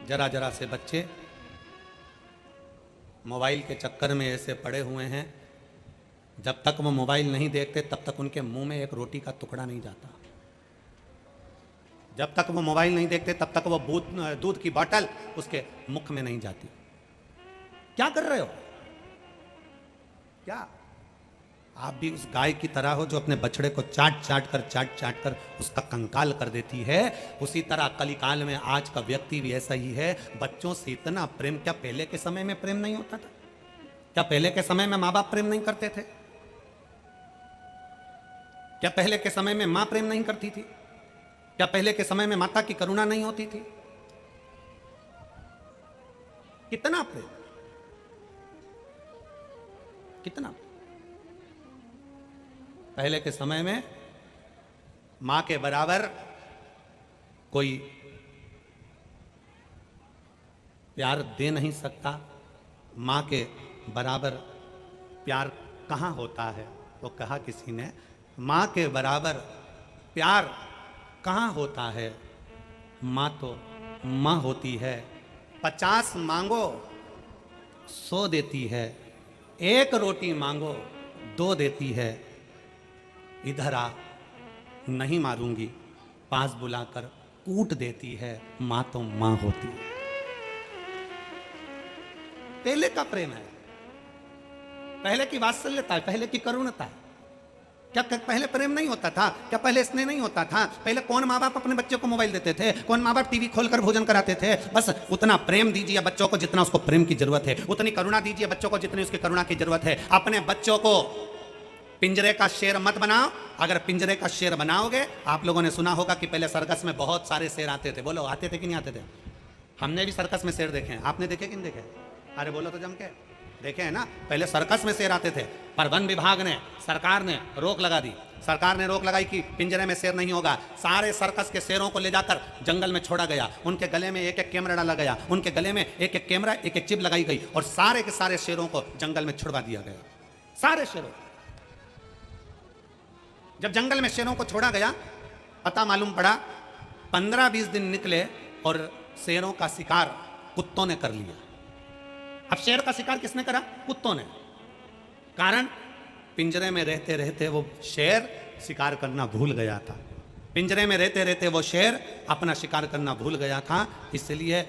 जरा जरा से बच्चे मोबाइल के चक्कर में ऐसे पड़े हुए हैं, जब तक वो मोबाइल नहीं देखते तब तक उनके मुंह में एक रोटी का टुकड़ा नहीं जाता। जब तक वो मोबाइल नहीं देखते तब तक वो दूध की बोतल उसके मुख में नहीं जाती। क्या कर रहे हो? क्या आप भी उस गाय की तरह हो जो अपने बछड़े को चाट चाट कर उसका कंकाल कर देती है? उसी तरह कलिकाल में आज का व्यक्ति भी ऐसा ही है, बच्चों से इतना प्रेम। क्या पहले के समय में प्रेम नहीं होता था? क्या पहले के समय में माँ बाप प्रेम नहीं करते थे? क्या पहले के समय में मां प्रेम नहीं करती थी? क्या पहले के समय में माता की करुणा नहीं होती थी? कितना प्रेम, कितना। पहले के समय में मां के बराबर कोई प्यार दे नहीं सकता। मां के बराबर प्यार कहां होता है? वो कहा किसी ने, मां के बराबर प्यार कहां होता है? मां तो मां होती है। 50 मांगो 100 देती है, 1 रोटी मांगो 2 देती है। इधर आ नहीं मारूंगी, पास बुलाकर कूट देती है। मां तो मां होती है। पहले का प्रेम है, पहले की वात्सल्यता है, पहले की करुणता है। क्या पहले प्रेम नहीं होता था? क्या पहले स्नेह नहीं होता था? पहले कौन माँ बाप अपने बच्चों को मोबाइल देते थे? कौन माँ बाप टीवी खोलकर भोजन कराते थे? बस उतना प्रेम दीजिए बच्चों को जितना उसको प्रेम की जरूरत है, उतनी करुणा दीजिए बच्चों को जितनी उसकी करुणा की जरूरत है। अपने बच्चों को पिंजरे का शेर मत बनाओ। अगर पिंजरे का शेर बनाओगे, आप लोगों ने सुना होगा कि पहले सर्कस में बहुत सारे शेर आते थे। बोलो आते थे कि नहीं आते थे? हमने भी सर्कस में शेर देखे हैं। आपने देखे कि नहीं देखे? अरे बोलो तो जम के देखे हैं ना। पहले सर्कस में शेर आते थे, पर वन विभाग ने, सरकार ने रोक लगा दी। सरकार ने रोक लगाई कि पिंजरे में शेर नहीं होगा। सारे सर्कस के शेरों को ले जाकर जंगल में छोड़ा गया। उनके गले में एक एक कैमरा डाला गया, उनके गले में एक एक कैमरा, एक एक चिप लगाई गई और सारे के सारे शेरों को जंगल में छुड़वा दिया गया। सारे शेरों। जब जंगल में शेरों को छोड़ा गया, पता मालूम पड़ा 15-20 दिन निकले और शेरों का शिकार कुत्तों ने कर लिया। अब शेर का शिकार किसने करा? कुत्तों ने। कारण पिंजरे में रहते रहते वो शेर शिकार करना भूल गया था। पिंजरे में रहते रहते वो शेर अपना शिकार करना भूल गया था, इसलिए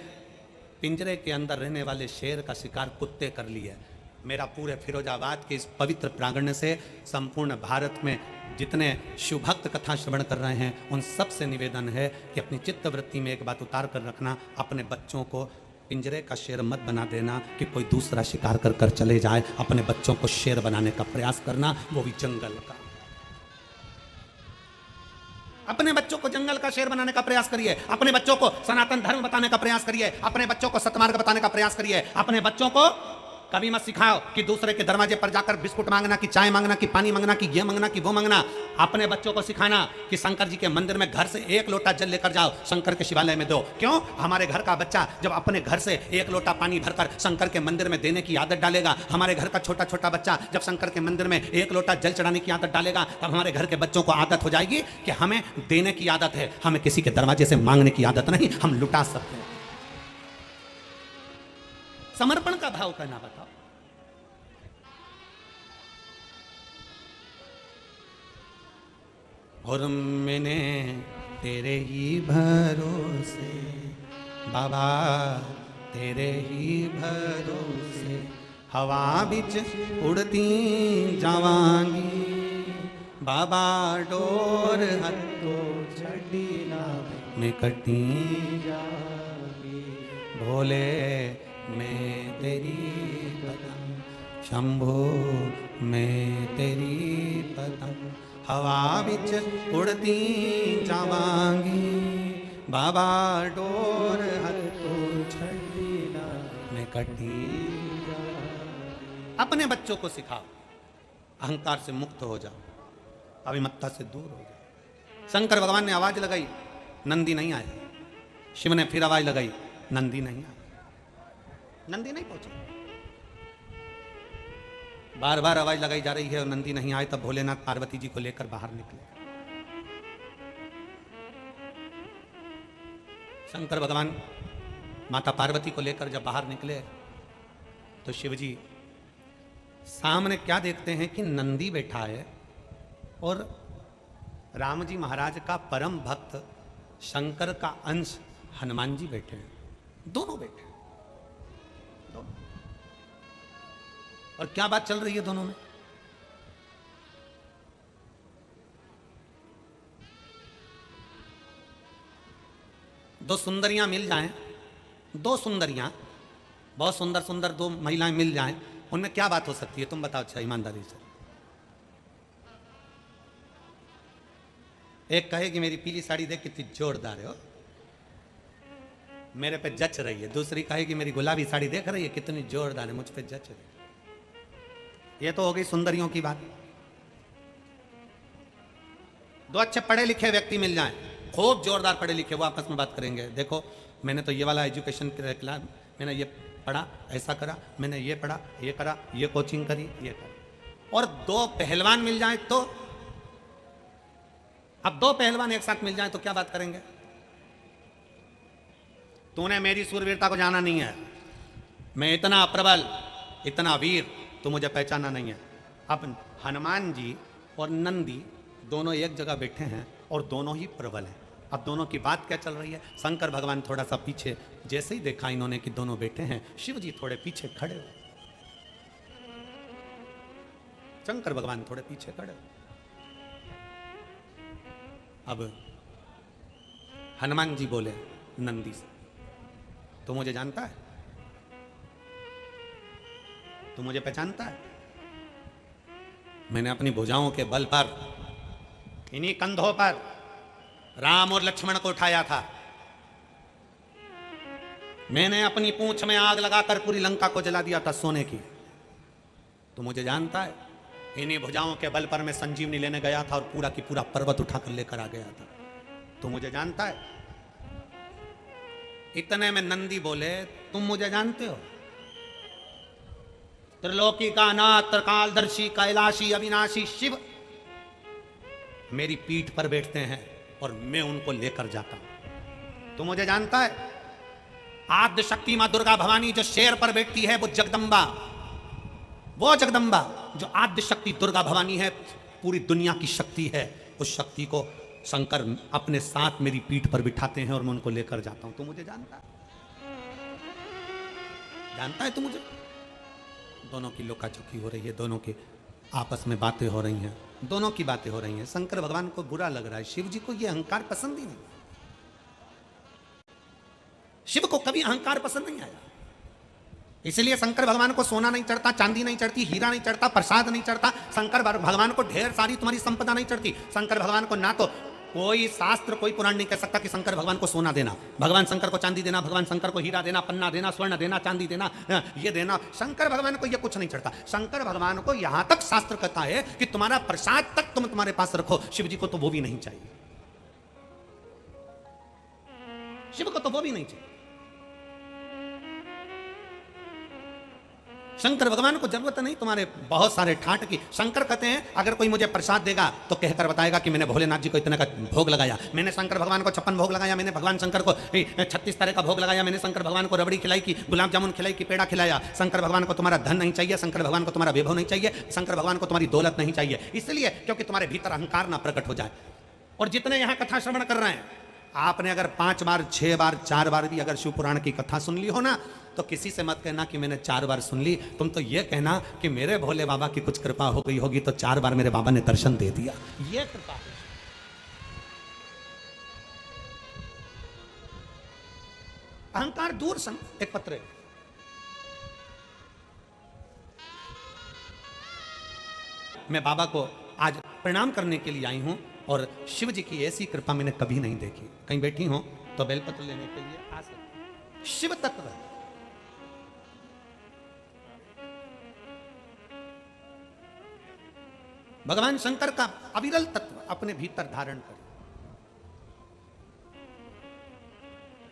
पिंजरे के अंदर रहने वाले शेर का शिकार कुत्ते कर लिए। मेरा पूरे फिरोजाबाद के इस पवित्र प्रांगण से संपूर्ण भारत में जितने शिवभक्त कथा श्रवण कर रहे हैं उन सब से निवेदन है कि अपनी चित्त वृत्ति में एक बात उतार कर रखना, अपने बच्चों को पिंजरे का शेर मत बना देना कि कोई दूसरा शिकार कर कर चले जाए। अपने बच्चों को शेर बनाने का प्रयास करना, वो भी जंगल का। अपने बच्चों को जंगल का शेर बनाने का प्रयास करिए। अपने बच्चों को सनातन धर्म बताने का प्रयास करिए। अपने बच्चों को सतमार्ग बताने का प्रयास करिए। अपने बच्चों को कभी मत सिखाओ कि दूसरे के दरवाजे पर जाकर बिस्कुट मांगना, कि चाय मांगना, कि पानी मांगना, कि ये मांगना, कि वो मांगना। अपने बच्चों को सिखाना कि शंकर जी के मंदिर में घर से 1 लोटा जल लेकर जाओ, शंकर के शिवालय में दो। क्यों? हमारे घर का बच्चा जब अपने घर से 1 लोटा पानी भरकर शंकर के मंदिर में देने की आदत डालेगा, हमारे घर का छोटा छोटा बच्चा जब शंकर के मंदिर में 1 लोटा जल चढ़ाने की आदत डालेगा, तब हमारे घर के बच्चों को आदत हो जाएगी कि हमें देने की आदत है, हमें किसी के दरवाजे से मांगने की आदत नहीं, हम लुटा सकते हैं। समर्पण का भाव करना बताओ। और मैंने तेरे ही भरोसे बाबा, तेरे ही भरोसे हवा बिच उड़ती जावांगी बाबा, डोर हथो छड़ी में कटी जाऊंगी। भोले मैं तेरी पतंग, शंभो मैं तेरी पतंग, हवा बिच उड़ती जावांगी बाबा, डोर हथो छड़ी में कटी। अपने बच्चों को सिखाओ, अहंकार से मुक्त हो जाओ, अभिमत्ता से दूर हो जाओ। शंकर भगवान ने आवाज लगाई, नंदी नहीं आया। शिव ने फिर आवाज लगाई, नंदी नहीं आया। नंदी नहीं पहुंचा। बार बार आवाज लगाई जा रही है और नंदी नहीं आए। तब भोलेनाथ पार्वती जी को लेकर बाहर निकले। शंकर भगवान माता पार्वती को लेकर जब बाहर निकले तो शिव जी सामने क्या देखते हैं कि नंदी बैठा है और राम जी महाराज का परम भक्त शंकर का अंश हनुमान जी बैठे हैं। दोनों बैठे हैं, दोनों। और क्या बात चल रही है दोनों में? दो सुंदरियां मिल जाएं, दो सुंदरियां, बहुत सुंदर सुंदर दो महिलाएं मिल जाएं, उनमें क्या बात हो सकती है? तुम बताओ अच्छा, ईमानदारी से। एक कहे कि मेरी पीली साड़ी देख कितनी जोरदार है, हो मेरे पे जच रही है। दूसरी कहे कि मेरी गुलाबी साड़ी देख रही है कितनी जोरदार है, मुझ पे जच रही है। ये तो हो गई सुंदरियों की बात। दो अच्छे पढ़े लिखे व्यक्ति मिल जाएं, खूब जोरदार पढ़े लिखे, वो आपस में बात करेंगे। देखो मैंने तो ये वाला एजुकेशन क्लास, मैंने ये पढ़ा, ऐसा करा, मैंने ये पढ़ा, ये करा, ये कोचिंग करी, ये करा। और दो पहलवान मिल जाएं तो, अब दो पहलवान एक साथ मिल जाएं तो क्या बात करेंगे? तूने मेरी सूरवीरता को जाना नहीं है, मैं इतना प्रबल, इतना वीर, तो मुझे पहचाना नहीं है। अब हनुमान जी और नंदी दोनों एक जगह बैठे हैं और दोनों ही प्रबल हैं। अब दोनों की बात क्या चल रही है? शंकर भगवान थोड़ा सा पीछे, जैसे ही देखा इन्होंने कि दोनों बैठे हैं, शिव जी थोड़े पीछे खड़े हुए। शंकर भगवान थोड़े पीछे खड़े। अब हनुमान जी बोले नंदी से, तू मुझे जानता है? तू मुझे पहचानता है? मैंने अपनी भुजाओं के बल पर, इन्हीं कंधों पर राम और लक्ष्मण को उठाया था। मैंने अपनी पूंछ में आग लगाकर पूरी लंका को जला दिया था सोने की। तू मुझे जानता है? इन्हीं भुजाओं के बल पर मैं संजीवनी लेने गया था और पूरा की पूरा पर्वत उठाकर लेकर आ गया था। तू मुझे जानता है? इतने में नंदी बोले, तुम मुझे जानते हो? त्रिलोकी का नाथ, त्रिकालदर्शी, कैलाशी, अविनाशी शिव मेरी पीठ पर बैठते हैं और मैं उनको लेकर जाता हूं। तू मुझे जानता है? आद्य शक्ति मां दुर्गा भवानी जो शेर पर बैठती है, वो जगदम्बा जो आद्य शक्ति दुर्गा भवानी है, पूरी दुनिया की शक्ति है। उस शक्ति को शंकर अपने साथ मेरी पीठ पर बिठाते हैं और मैं उनको लेकर जाता हूं। तू मुझे जानता है? तू मुझे? दोनों की लोकाचुकी हो रही है, दोनों की आपस में बातें हो रही हैं, दोनों की बातें हो रही हैं। शंकर भगवान को बुरा लग रहा है, शिव जी को यह अहंकार पसंद ही नहीं। शिव को कभी अहंकार पसंद नहीं आया, इसलिए शंकर भगवान को सोना नहीं चढ़ता, चांदी नहीं चढ़ती, हीरा नहीं चढ़ता, प्रसाद नहीं चढ़ता। शंकर भगवान को ढेर सारी तुम्हारी संपदा नहीं चढ़ती। शंकर भगवान को ना तो कोई शास्त्र, कोई पुराण नहीं कह सकता कि शंकर भगवान को सोना देना, भगवान शंकर को चांदी देना, भगवान शंकर को हीरा देना, पन्ना देना, स्वर्ण देना, चांदी देना, ये देना। शंकर भगवान को ये कुछ नहीं चढ़ता। शंकर भगवान को यहां तक शास्त्र कहता है कि तुम्हारा प्रसाद तक तुम तुम्हारे पास रखो। शिव जी को तो वो भी नहीं चाहिए, शिव को तो वो भी नहीं चाहिए। शंकर भगवान को जरूरत नहीं तुम्हारे बहुत सारे ठाट की। शंकर कहते हैं अगर कोई मुझे प्रसाद देगा तो कहकर बताएगा कि मैंने भोलेनाथ जी को इतने का भोग लगाया, मैंने शंकर भगवान को 56 भोग लगाया, मैंने भगवान शंकर को 36 तरह का भोग लगाया, मैंने शंकर भगवान को रबड़ी खिलाई की, गुलाब जामुन खिलाई की, पेड़ा खिलाया। शंकर भगवान को तुम्हारा धन नहीं चाहिए, शंकर भगवान को तुम्हारा वैभव नहीं चाहिए, शंकर भगवान को तुम्हारी दौलत नहीं चाहिए, इसलिए क्योंकि तुम्हारे भीतर अहंकार ना प्रकट हो जाए। और जितने यहां कथा श्रवण कर रहे हैं, आपने अगर 5 बार 6 बार 4 बार भी अगर शिव पुराण की कथा सुन ली हो ना, तो किसी से मत कहना कि मैंने 4 बार सुन ली। तुम तो ये कहना कि मेरे भोले बाबा की कुछ कृपा हो गई होगी तो 4 बार मेरे बाबा ने दर्शन दे दिया, ये कृपा है। अहंकार दूर सन। एक पत्र मैं बाबा को आज प्रणाम करने के लिए आई हूं और शिव जी की ऐसी कृपा मैंने कभी नहीं देखी। कहीं बैठी हो तो बेलपत्र लेने के लिए आ सकते। शिव तत्व भगवान शंकर का अविरल तत्व अपने भीतर धारण करें।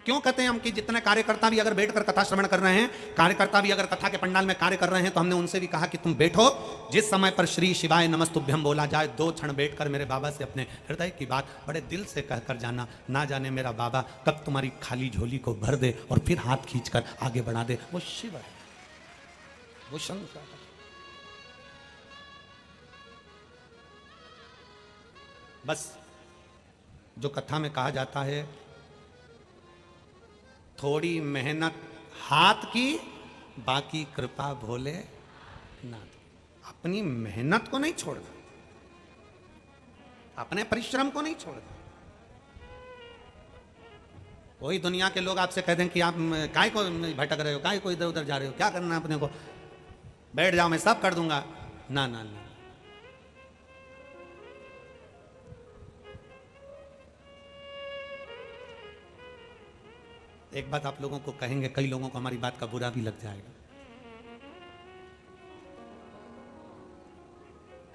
क्यों कहते हैं हम कि जितने कार्यकर्ता भी अगर बैठकर कथा श्रवण कर रहे हैं, कार्यकर्ता भी अगर कथा के पंडाल में कार्य कर रहे हैं, तो हमने उनसे भी कहा कि तुम बैठो। जिस समय पर श्री शिवाय नमस्तुभ्यम बोला जाए, 2 क्षण बैठकर मेरे बाबा से अपने हृदय की बात बड़े दिल से कहकर जाना। ना जाने मेरा बाबा कब तुम्हारी खाली झोली को भर दे और फिर हाथ खींचकर आगे बढ़ा दे। वो शिव है, वो शंकर है। बस जो कथा में कहा जाता है, थोड़ी मेहनत हाथ की, बाकी कृपा भोले नाथ। अपनी मेहनत को नहीं छोड़ना, अपने परिश्रम को नहीं छोड़ना। कोई दुनिया के लोग आपसे कह दें कि आप काय को भटक रहे हो, काय को इधर उधर जा रहे हो, क्या करना है अपने को, बैठ जाओ मैं सब कर दूंगा। ना ना ना, एक बात आप लोगों को कहेंगे, कई लोगों को हमारी बात का बुरा भी लग जाएगा।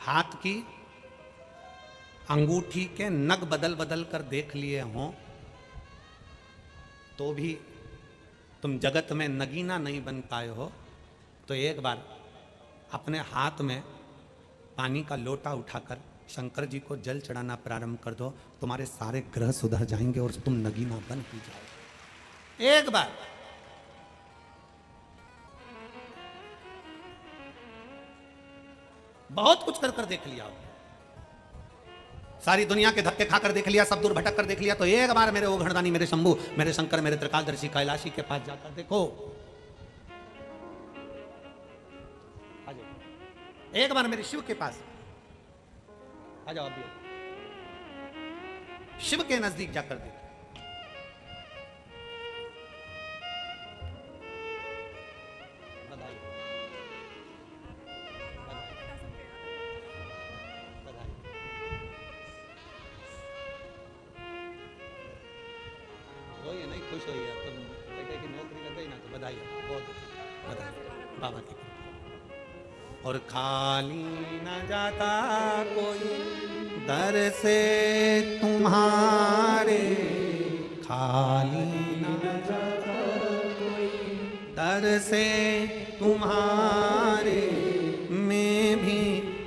हाथ की अंगूठी के नग बदल बदल कर देख लिए हों तो भी तुम जगत में नगीना नहीं बन पाए हो, तो एक बार अपने हाथ में पानी का लोटा उठाकर शंकर जी को जल चढ़ाना प्रारंभ कर दो। तुम्हारे सारे ग्रह सुधर जाएंगे और तुम नगीना बन ही जाओगे। एक बार बहुत कुछ कर कर देख लिया, सारी दुनिया के धक्के खाकर देख लिया, सब दूर भटक कर देख लिया, तो एक बार मेरे ओघड़दानी, मेरे शंभू, मेरे शंकर, मेरे त्रिकालदर्शी कैलाशी के पास जाकर देखो। एक बार मेरे शिव के पास आ जाओ, अभी शिव के नजदीक जाकर देखो। खुश होइए, तुम बेटे की नौकरी लग गई ना, तो बधाई, बहुत बधाई बाबा की। और खाली न जाता कोई दर से तुम्हारे, खाली न जाता कोई दर से तुम्हारे, मैं भी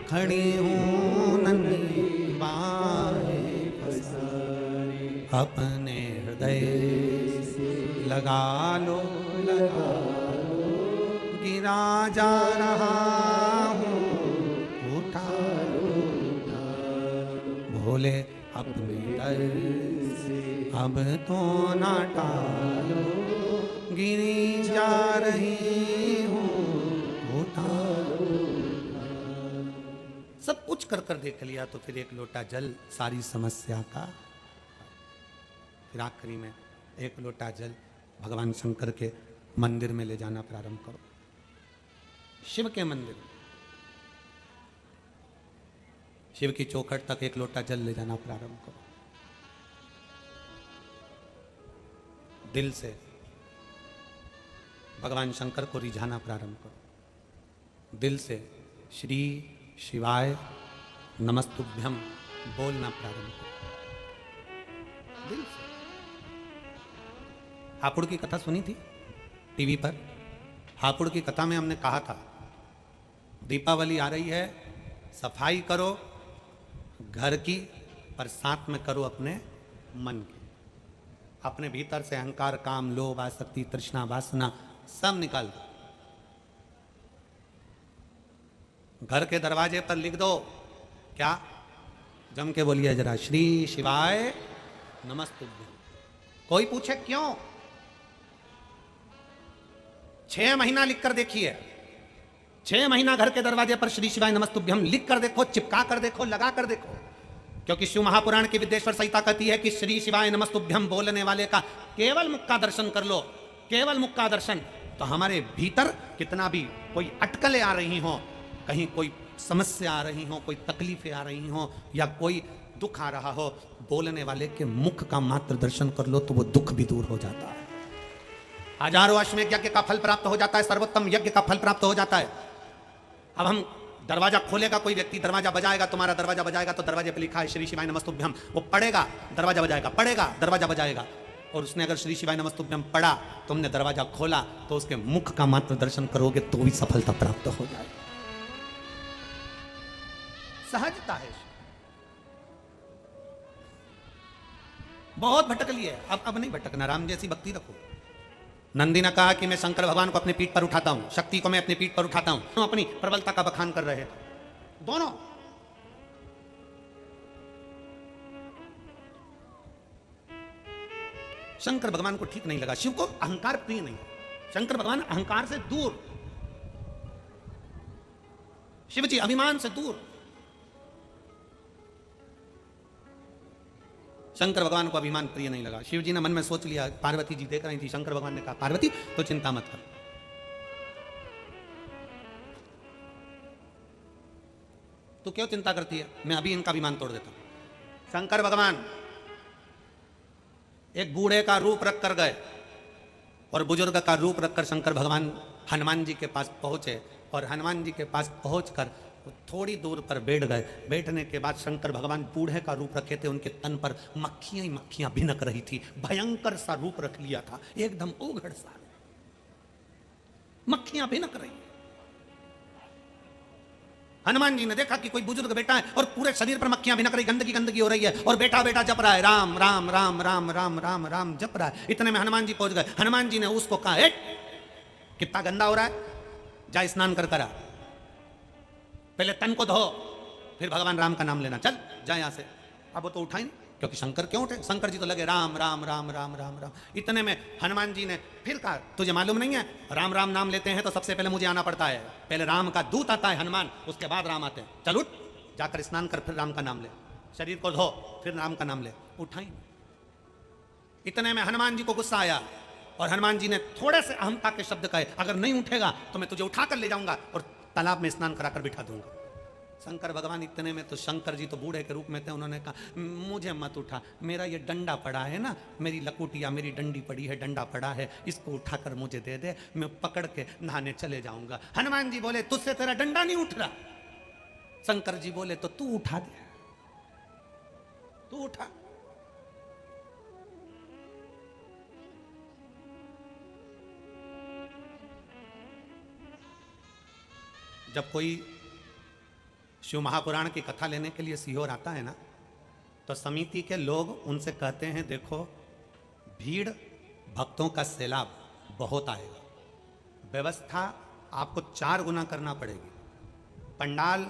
खड़ी हूँ नन्ही बाहें पसारे, अपने हृदय लगा लो, गिरा जा रहा हूँ, उठा लो, भोले अपने दर से अब तो ना टालो, गिरी जा रही हूँ, उठा लो। सब कुछ कर कर देख लिया तो फिर एक लोटा जल सारी समस्या का। फिर आखिरी में एक लोटा जल भगवान शंकर के मंदिर में ले जाना प्रारंभ करो, शिव के मंदिर, शिव की चौखट तक एक लोटा जल ले जाना प्रारंभ करो। दिल से भगवान शंकर को रिझाना प्रारंभ करो, दिल से श्री शिवाय नमस्तुभ्यम बोलना प्रारंभ करो, दिल से। हापुड़ की कथा सुनी थी टीवी पर। हापुड़ की कथा में हमने कहा था दीपावली आ रही है, सफाई करो घर की, पर साथ में करो अपने मन की। अपने भीतर से अहंकार, काम, लोभ, आसक्ति, तृष्णा, वासना सब निकाल दो। घर के दरवाजे पर लिख दो, क्या? जम के बोलिए जरा, श्री शिवाय नमस्तुभ्यम। कोई पूछे क्यों? 6 महीना लिख कर देखिए, 6 महीना घर के दरवाजे पर श्री शिवाय नमस्तुभ्यम लिख कर देखो, चिपका कर देखो, लगा कर देखो। क्योंकि शिव महापुराण की विद्येश्वर संहिता कहती है कि श्री शिवाय नमस्तुभ्यम बोलने वाले का केवल मुख का दर्शन कर लो, केवल मुख का दर्शन। तो हमारे भीतर कितना भी कोई अटकलें आ रही हो, कहीं कोई समस्या आ रही हो, कोई तकलीफें आ रही हो, या कोई दुख आ रहा हो, बोलने वाले के मुख का मात्र दर्शन कर लो तो वो दुख भी दूर हो जाता है। हजारों अश्वमेध यज्ञ का फल प्राप्त हो जाता है, सर्वोत्तम यज्ञ का फल प्राप्त हो जाता है। अब हम दरवाजा खोलेगा, कोई व्यक्ति दरवाजा बजाएगा, तुम्हारा दरवाजा बजाएगा तो दरवाजे पे लिखा है श्री शिवाय नमस्तुभ्यम, वो पढ़ेगा, दरवाजा बजाएगा, पढ़ेगा, दरवाजा बजाएगा। और उसने अगर श्री शिवाय नमस्तुभ्यम पढ़ा, तुमने दरवाजा खोला, तो उसके मुख का मात्र दर्शन करोगे तो भी सफलता प्राप्त हो जाएगी। सहजता है। बहुत भटक लिए, अब नहीं भटकना, राम जैसी भक्ति रखो। नंदी ने कहा कि मैं शंकर भगवान को अपने पीठ पर उठाता हूं, शक्ति को मैं अपने पीठ पर उठाता हूं। तो अपनी प्रबलता का बखान कर रहे थे दोनों। शंकर भगवान को ठीक नहीं लगा, शिव को अहंकार प्रिय नहीं, शंकर भगवान अहंकार से दूर, शिव जी अभिमान से दूर। शंकर भगवान को अभिमान प्रिय नहीं लगा। शिव जी ने मन में सोच लिया, पार्वती जी देख रही थी, शंकर भगवान ने कहा पार्वती तो चिंता मत कर, तू क्यों चिंता करती है, मैं अभी इनका अभिमान तोड़ देता हूं। शंकर भगवान एक बूढ़े का रूप रख कर गए और बुजुर्ग का रूप रखकर शंकर भगवान हनुमान जी के पास पहुंचे, और हनुमान जी के पास पहुंचकर थोड़ी दूर पर बैठ गए। बैठने के बाद शंकर भगवान बूढ़े का रूप रखे थे, उनके तन पर मक्खियां ही मक्खियां भिनक रही थी, भयंकर सा रूप रख लिया था, एकदम उघड़ सा, मक्खियां भिनक रही। हनुमान जी ने देखा कि कोई बुजुर्ग बैठा है और पूरे शरीर पर मक्खियां भिनक रही, गंदगी गंदगी हो रही है, और बैठा बैठा जप रहा है राम राम राम राम राम राम राम जप रहा है। इतने में हनुमान जी पहुंच गए। हनुमान जी ने उसको कहा, कितना गंदा हो रहा है, जा स्नान कर करा, पहले तन को धो, फिर भगवान राम का नाम लेना, चल जा यहां से। अब वो तो उठा ही नहीं, क्योंकि शंकर क्यों उठे, शंकर जी तो लगे राम राम राम राम राम राम। इतने में हनुमान जी ने फिर कहा, तुझे मालूम नहीं है राम राम नाम लेते हैं तो सबसे पहले मुझे आना पड़ता है, पहले राम का दूत आता है हनुमान, उसके बाद राम आते हैं, चल उठ, जाकर स्नान कर, फिर राम का नाम ले, शरीर को धो, फिर राम का नाम ले। उठाई। इतने में हनुमान जी को गुस्सा आया और हनुमान जी ने थोड़े से अहमता के शब्द कहे, अगर नहीं उठेगा तो मैं तुझे उठाकर ले जाऊंगा और तालाब में स्नान कराकर बिठा दूंगा। शंकर भगवान इतने में तो, शंकर जी तो बूढ़े के रूप में थे, उन्होंने कहा मुझे मत उठा, मेरा ये डंडा पड़ा है ना, मेरी लकुटिया, मेरी डंडी पड़ी है, डंडा पड़ा है, इसको उठाकर मुझे दे दे, मैं पकड़ के नहाने चले जाऊंगा। हनुमान जी बोले तुझसे तेरा डंडा नहीं उठ रहा। शंकर जी बोले तो तू उठा दे, तू उठा। जब कोई शिव महापुराण की कथा लेने के लिए सीहोर आता है ना, तो समिति के लोग उनसे कहते हैं देखो भीड़ भक्तों का सैलाब बहुत आएगा। व्यवस्था आपको 4 गुना करना पड़ेगी। पंडाल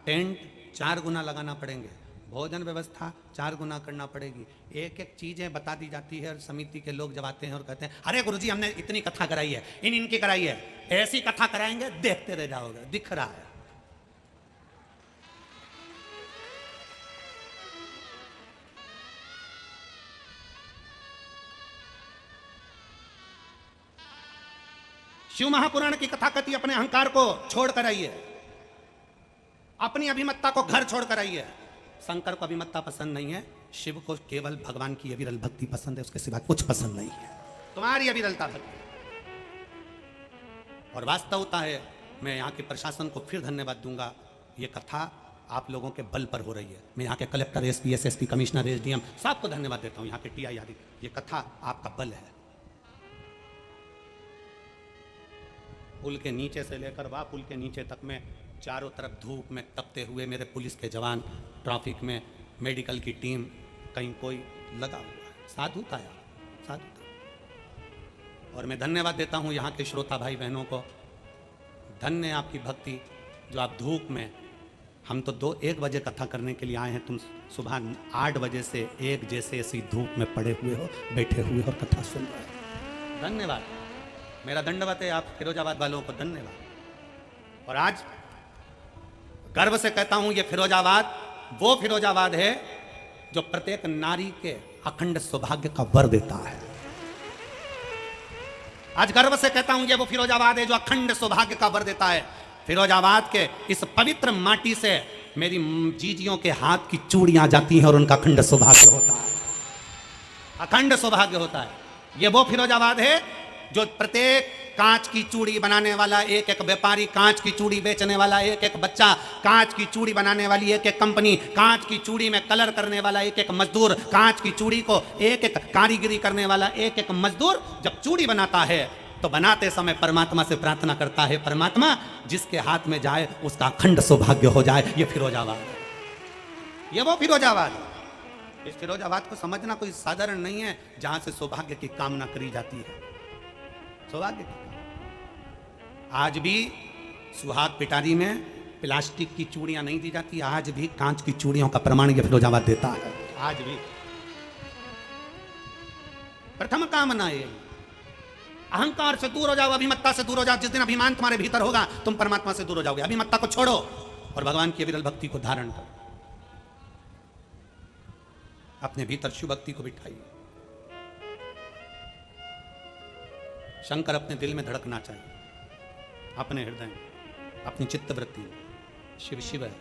टेंट 4 गुना लगाना पड़ेंगे। भोजन व्यवस्था 4 गुना करना पड़ेगी। एक एक चीजें बता दी जाती है और समिति के लोग जब आते हैं और कहते हैं अरे गुरुजी हमने इतनी कथा कराई है, इनकी कराई है, ऐसी कथा कराएंगे देखते रह जाओगे, दिख रहा है। शिव महापुराण की कथा कथी अपने अहंकार को छोड़कर आइए, अपनी अभिमत्ता को घर छोड़कर आइए। शंकर को अभिमत्ता पसंद नहीं है, शिव को केवल भगवान की अविरल भक्ति पसंद है, उसके सिवा कुछ पसंद नहीं है। तुम्हारी अविरलता भक्ति और वास्तवता है। मैं यहाँ के प्रशासन को फिर धन्यवाद दूंगा। ये कथा आप लोगों के बल पर हो रही है। मैं यहाँ के collector, SP, SSP, commissioner, SDM सबको धन्यवाद देता हूँ। यहाँ के टीआई आदि, ये कथा आपका बल है। पुल के नीचे से लेकर वह पुल के नीचे तक में चारों तरफ धूप में तपते हुए मेरे पुलिस के जवान, ट्रैफिक में मेडिकल की टीम, कहीं कोई लगा हुआ है। साधु था यार, साधु था। और मैं धन्यवाद देता हूँ यहाँ के श्रोता भाई बहनों को। धन्य आपकी भक्ति जो आप धूप में, हम तो 1 बजे कथा करने के लिए आए हैं, तुम सुबह 8 बजे से 1 जैसे ऐसी धूप में पड़े हुए हो, बैठे हुए हो और कथा सुन रहे हो। धन्यवाद, मेरा दंडवत है आप फिरोजाबाद वालों को, धन्यवाद। और आज गर्व से कहता हूं ये फिरोजाबाद वो फिरोजाबाद है जो प्रत्येक नारी के अखंड सौभाग्य का वर देता है। आज गर्व से कहता हूं ये वो फिरोजाबाद है जो अखंड सौभाग्य का वर देता है। फिरोजाबाद के इस पवित्र माटी से मेरी जीजियों के हाथ की चूड़ियां जाती हैं और उनका अखंड सौभाग्य होता है, अखंड सौभाग्य होता है। ये वो फिरोजाबाद है जो प्रत्येक कांच की चूड़ी बनाने वाला एक एक व्यापारी, कांच की चूड़ी बेचने वाला एक एक बच्चा, कांच की चूड़ी बनाने वाली एक एक कंपनी, कांच की चूड़ी में कलर करने वाला एक एक मजदूर, कांच की चूड़ी को एक एक कारीगरी करने वाला एक एक मजदूर जब चूड़ी बनाता है तो बनाते समय परमात्मा से प्रार्थना करता है, परमात्मा जिसके हाथ में जाए उसका अखंड सौभाग्य हो जाए। ये फिरोजाबाद है, ये वो फिरोजाबाद है। इस फिरोजाबाद को समझना कोई साधारण नहीं है जहां से सौभाग्य की कामना करी जाती है। सौभाग्य आज भी सुहाग पिटारी में प्लास्टिक की चूड़ियां नहीं दी जाती, आज भी कांच की चूड़ियों का प्रमाण ये फिरोजाबाद देता है। आज भी प्रथम कामना है अहंकार से दूर हो जाओ, अभिमत्ता से दूर हो जाओ। जिस दिन अभिमान तुम्हारे भीतर होगा तुम परमात्मा से दूर हो जाओगे। अभिमत्ता को छोड़ो और भगवान की अविरल भक्ति को धारण करो, अपने भीतर शिव भक्ति को बिठाइए। शंकर अपने दिल में धड़कना चाहिए, अपने हृदय में, अपनी चित्त वृत्ति में। शिव शिव है,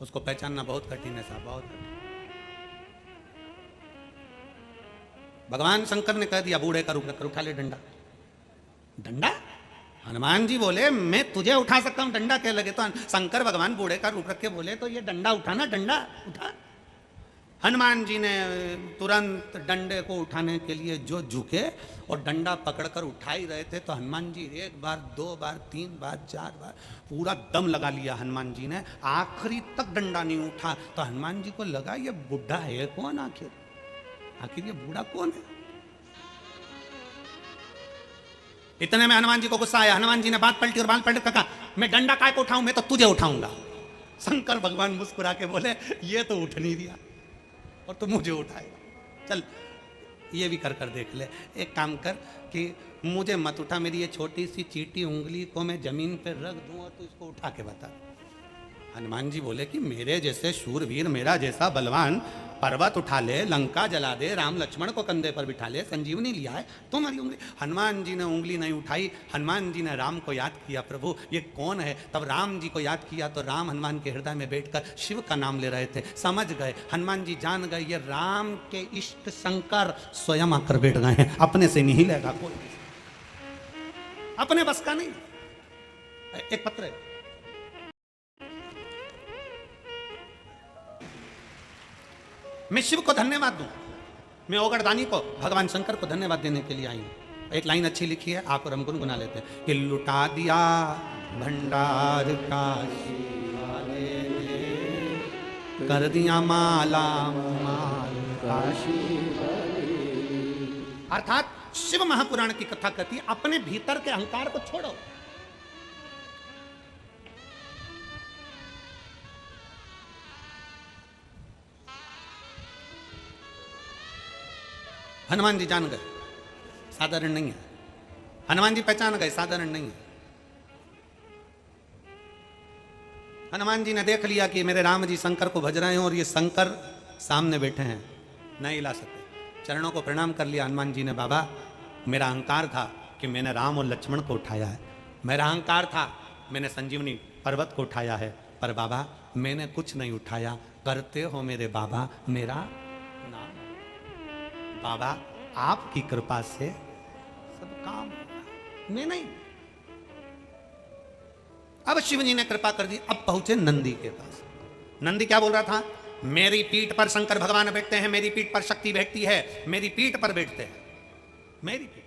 उसको पहचानना बहुत कठिन है साहब, बहुत कठिन। भगवान शंकर ने कह दिया बूढ़े का रूप रखकर उठा ले डंडा। डंडा? हनुमान जी बोले मैं तुझे उठा सकता हूं, डंडा क्या लगे? तो शंकर भगवान बूढ़े का रूप रख के बोले तो ये डंडा उठाना, डंडा उठा। हनुमान जी ने तुरंत डंडे को उठाने के लिए जो झुके और डंडा पकड़कर उठा ही रहे थे तो हनुमान जी 1 बार 2 बार 3 बार 4 बार पूरा दम लगा लिया हनुमान जी ने, आखिरी तक डंडा नहीं उठा। तो हनुमान जी को लगा ये बुढ़ा है कौन, आखिर ये बूढ़ा कौन है? इतने में हनुमान जी को गुस्सा आया। हनुमान जी ने बात पलटी और बात पलट कर कहा मैं डंडा काय को उठाऊं, मैं तो तुझे उठाऊंगा। शंकर भगवान मुस्कुरा के बोले ये तो उठ नहीं दिया और तू मुझे उठाएगा, चल ये भी कर देख ले। एक काम कर कि मुझे मत उठा, मेरी ये छोटी सी चीटी उंगली को मैं जमीन पर रख दूं और तू इसको उठा के बता। हनुमान जी बोले कि मेरे जैसे शूरवीर, मेरा जैसा बलवान पर्वत उठा ले, लंका जला दे, राम लक्ष्मण को कंधे पर बिठा ले, संजीवनी लिया है, तुम्हारी उंगली। हनुमान जी ने उंगली नहीं उठाई। हनुमान जी ने राम को याद किया, प्रभु ये कौन है? तब राम जी को याद किया तो राम हनुमान के हृदय में बैठकर शिव का नाम ले रहे थे। समझ गए, हनुमान जी जान गए ये राम के इष्ट शंकर स्वयं आकर बैठ गए हैं, अपने से नहीं लेगा कोई, अपने बस का नहीं। एक पत्र है, मैं शिव को धन्यवाद दूं, मैं ओगरदानी को, भगवान शंकर को धन्यवाद देने के लिए आई हूं। एक लाइन अच्छी लिखी है, आप और हम गुनगुना लेते हैं कि लुटा दिया भंडार काशी वाले ने, कर दिया माला माल काशी वाले, अर्थात शिव महापुराण की कथा कहती है अपने भीतर के अहंकार को छोड़ो। हनुमान जी जान गए, साधारण नहीं है। हनुमान जी पहचान गए, साधारण नहीं है। हनुमान जी ने देख लिया कि मेरे राम जी शंकर को भज रहे हैं और ये शंकर सामने बैठे हैं, नहीं ला सकते। चरणों को प्रणाम कर लिया हनुमान जी ने। बाबा, मेरा अहंकार था कि मैंने राम और लक्ष्मण को उठाया है, मेरा अहंकार था मैंने संजीवनी पर्वत को उठाया है, पर बाबा मैंने कुछ नहीं उठाया, करते हो मेरे बाबा मेरा नाम। बाबा आपकी कृपा से सब काम, मैं नहीं। अब शिव जी ने कृपा कर दी। अब पहुंचे नंदी के पास। नंदी क्या बोल रहा था? मेरी पीठ पर शंकर भगवान बैठते हैं, मेरी पीठ पर शक्ति बैठती है, मेरी पीठ पर बैठते हैं, मेरी पीठ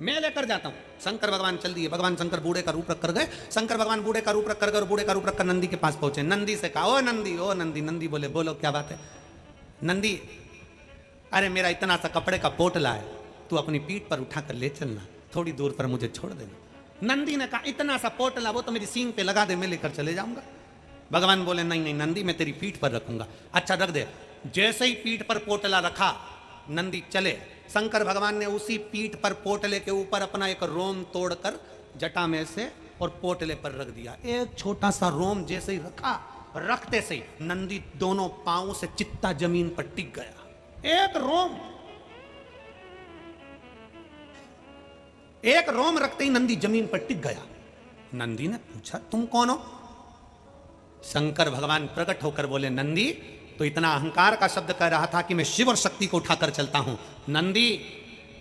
मैं लेकर जाता हूं। शंकर भगवान चल दिए। भगवान शंकर बूढ़े का रूप रख कर गए। शंकर भगवान बूढ़े का रूप रख कर गए और बूढ़े का रूप रखकर नंदी के पास पहुंचे। नंदी से कहा, ओ नंदी, ओ नंदी। नंदी बोले, बोलो क्या बात है? नंदी, अरे मेरा इतना सा कपड़े का पोटला है, तू अपनी पीठ पर उठा कर ले चलना, थोड़ी दूर पर मुझे छोड़ देना। नंदी ने कहा, इतना सा पोटला, वो तो मेरी सींग पे लगा दे, मैं लेकर चले जाऊंगा। भगवान बोले, नहीं नहीं नंदी, मैं तेरी पीठ पर रखूंगा। अच्छा रख दे। जैसे ही पीठ पर पोटला रखा, नंदी चले। शंकर भगवान ने उसी पीठ पर पोटले के ऊपर अपना एक रोम तोड़कर जटा में से और पोटले पर रख दिया। एक छोटा सा रोम जैसे ही रखा, रखते से नंदी दोनों पांवों से चित्ता जमीन पर टिक गया। एक रोम रखते ही नंदी जमीन पर टिक गया। नंदी ने पूछा, तुम कौन हो? शंकर भगवान प्रकट होकर बोले, नंदी तो इतना अहंकार का शब्द कह रहा था कि मैं शिव और शक्ति को उठाकर चलता हूं। नंदी,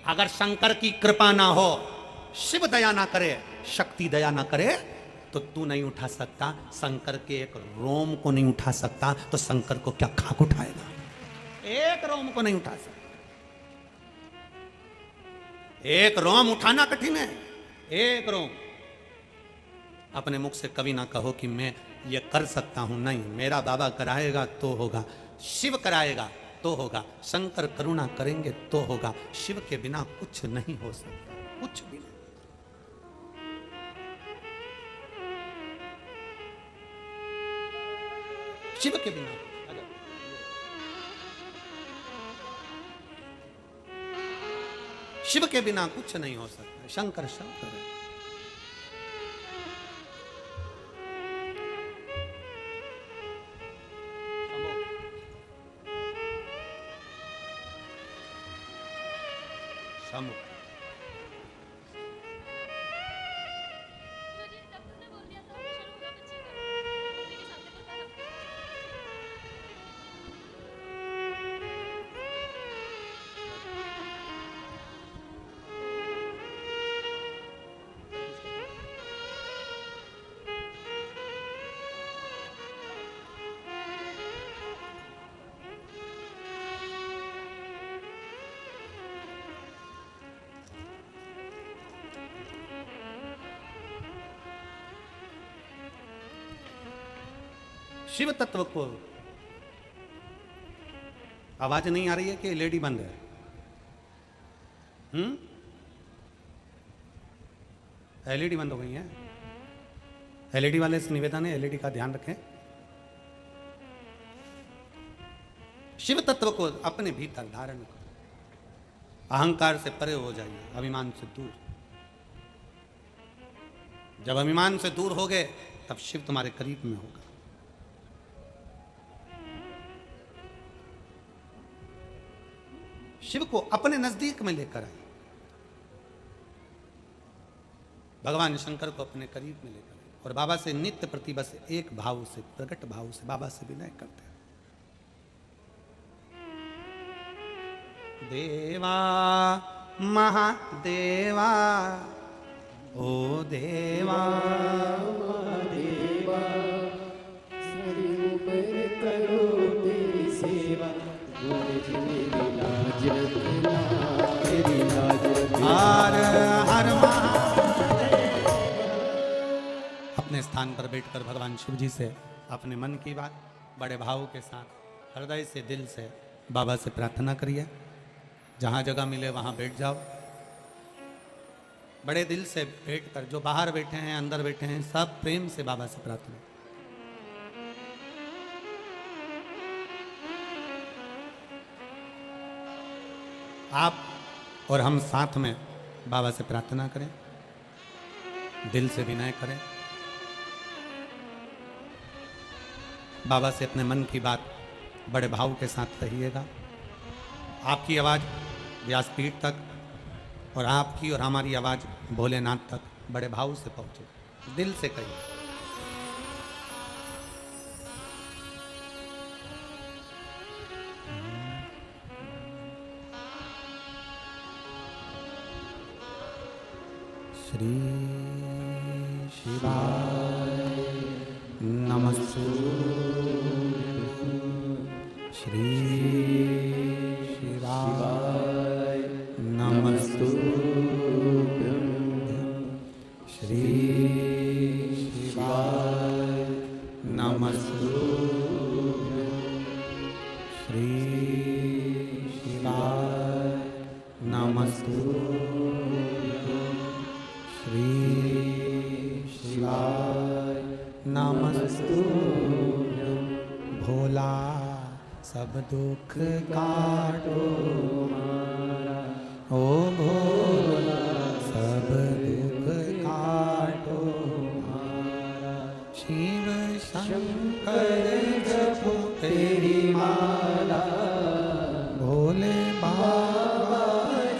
अगर शंकर की कृपा ना हो, शिव दया ना करे, शक्ति दया ना करे, तो तू नहीं उठा सकता। शंकर के एक रोम को नहीं उठा सकता, तो शंकर को क्या खाक उठाएगा? एक रोम को नहीं उठा सकता। एक रोम उठाना कठिन है। एक रोम। अपने मुख से कभी ना कहो कि मैं ये कर सकता हूं। नहीं, मेरा बाबा कराएगा तो होगा, शिव कराएगा तो होगा, शंकर करुणा करेंगे तो होगा। शिव के बिना कुछ नहीं हो सकता, कुछ भी नहीं। शिव के बिना, शिव के बिना कुछ नहीं हो सकता। शंकर शंकर है। शंभु शिव तत्व को आवाज नहीं आ रही है कि लेडी बंद है? एलईडी बंद हो गई है। एलईडी वाले से निवेदन है, एलईडी का ध्यान रखें। शिव तत्व को अपने भीतर धारण करो। अहंकार से परे हो जाइए, अभिमान से दूर। जब अभिमान से दूर हो गए, तब शिव तुम्हारे करीब में होगा। शिव को अपने नजदीक में लेकर आए। भगवान शंकर को अपने करीब में लेकर आए और बाबा से नित्य प्रति बस एक भाव से, प्रकट भाव से बाबा से विनय करते हैं। देवा महादेवा, ओ देवा महादेवा, करो तेरी सेवा, हर हर अपने स्थान पर बैठकर भगवान शिव जी से अपने मन की बात बड़े भाव के साथ, हृदय से, दिल से बाबा से प्रार्थना करिए, जहाँ जगह मिले वहाँ बैठ जाओ। बड़े दिल से बैठ कर, जो बाहर बैठे हैं अंदर बैठे हैं, सब प्रेम से बाबा से प्रार्थना। आप और हम साथ में बाबा से प्रार्थना करें, दिल से विनय करें। बाबा से अपने मन की बात बड़े भाव के साथ कहिएगा। आपकी आवाज़ व्यासपीठ तक और आपकी और हमारी आवाज़ भोलेनाथ तक बड़े भाव से पहुँचे, दिल से कहिए। श्री शिवाय नमस्तुभ्यं, श्री शिवाय नमस्तुभ्यं, श्री शिवाय नमस्तुभ्यं, श्री शिवाय नमस्तुभ्यं, श्री शिवाय नमस्तुभ्यं। भोला सब दुख काटो हमारा, ओ भोला सब दुख काटो हमारा। शिव शंकर जपो तेरी माला, भोले बाबा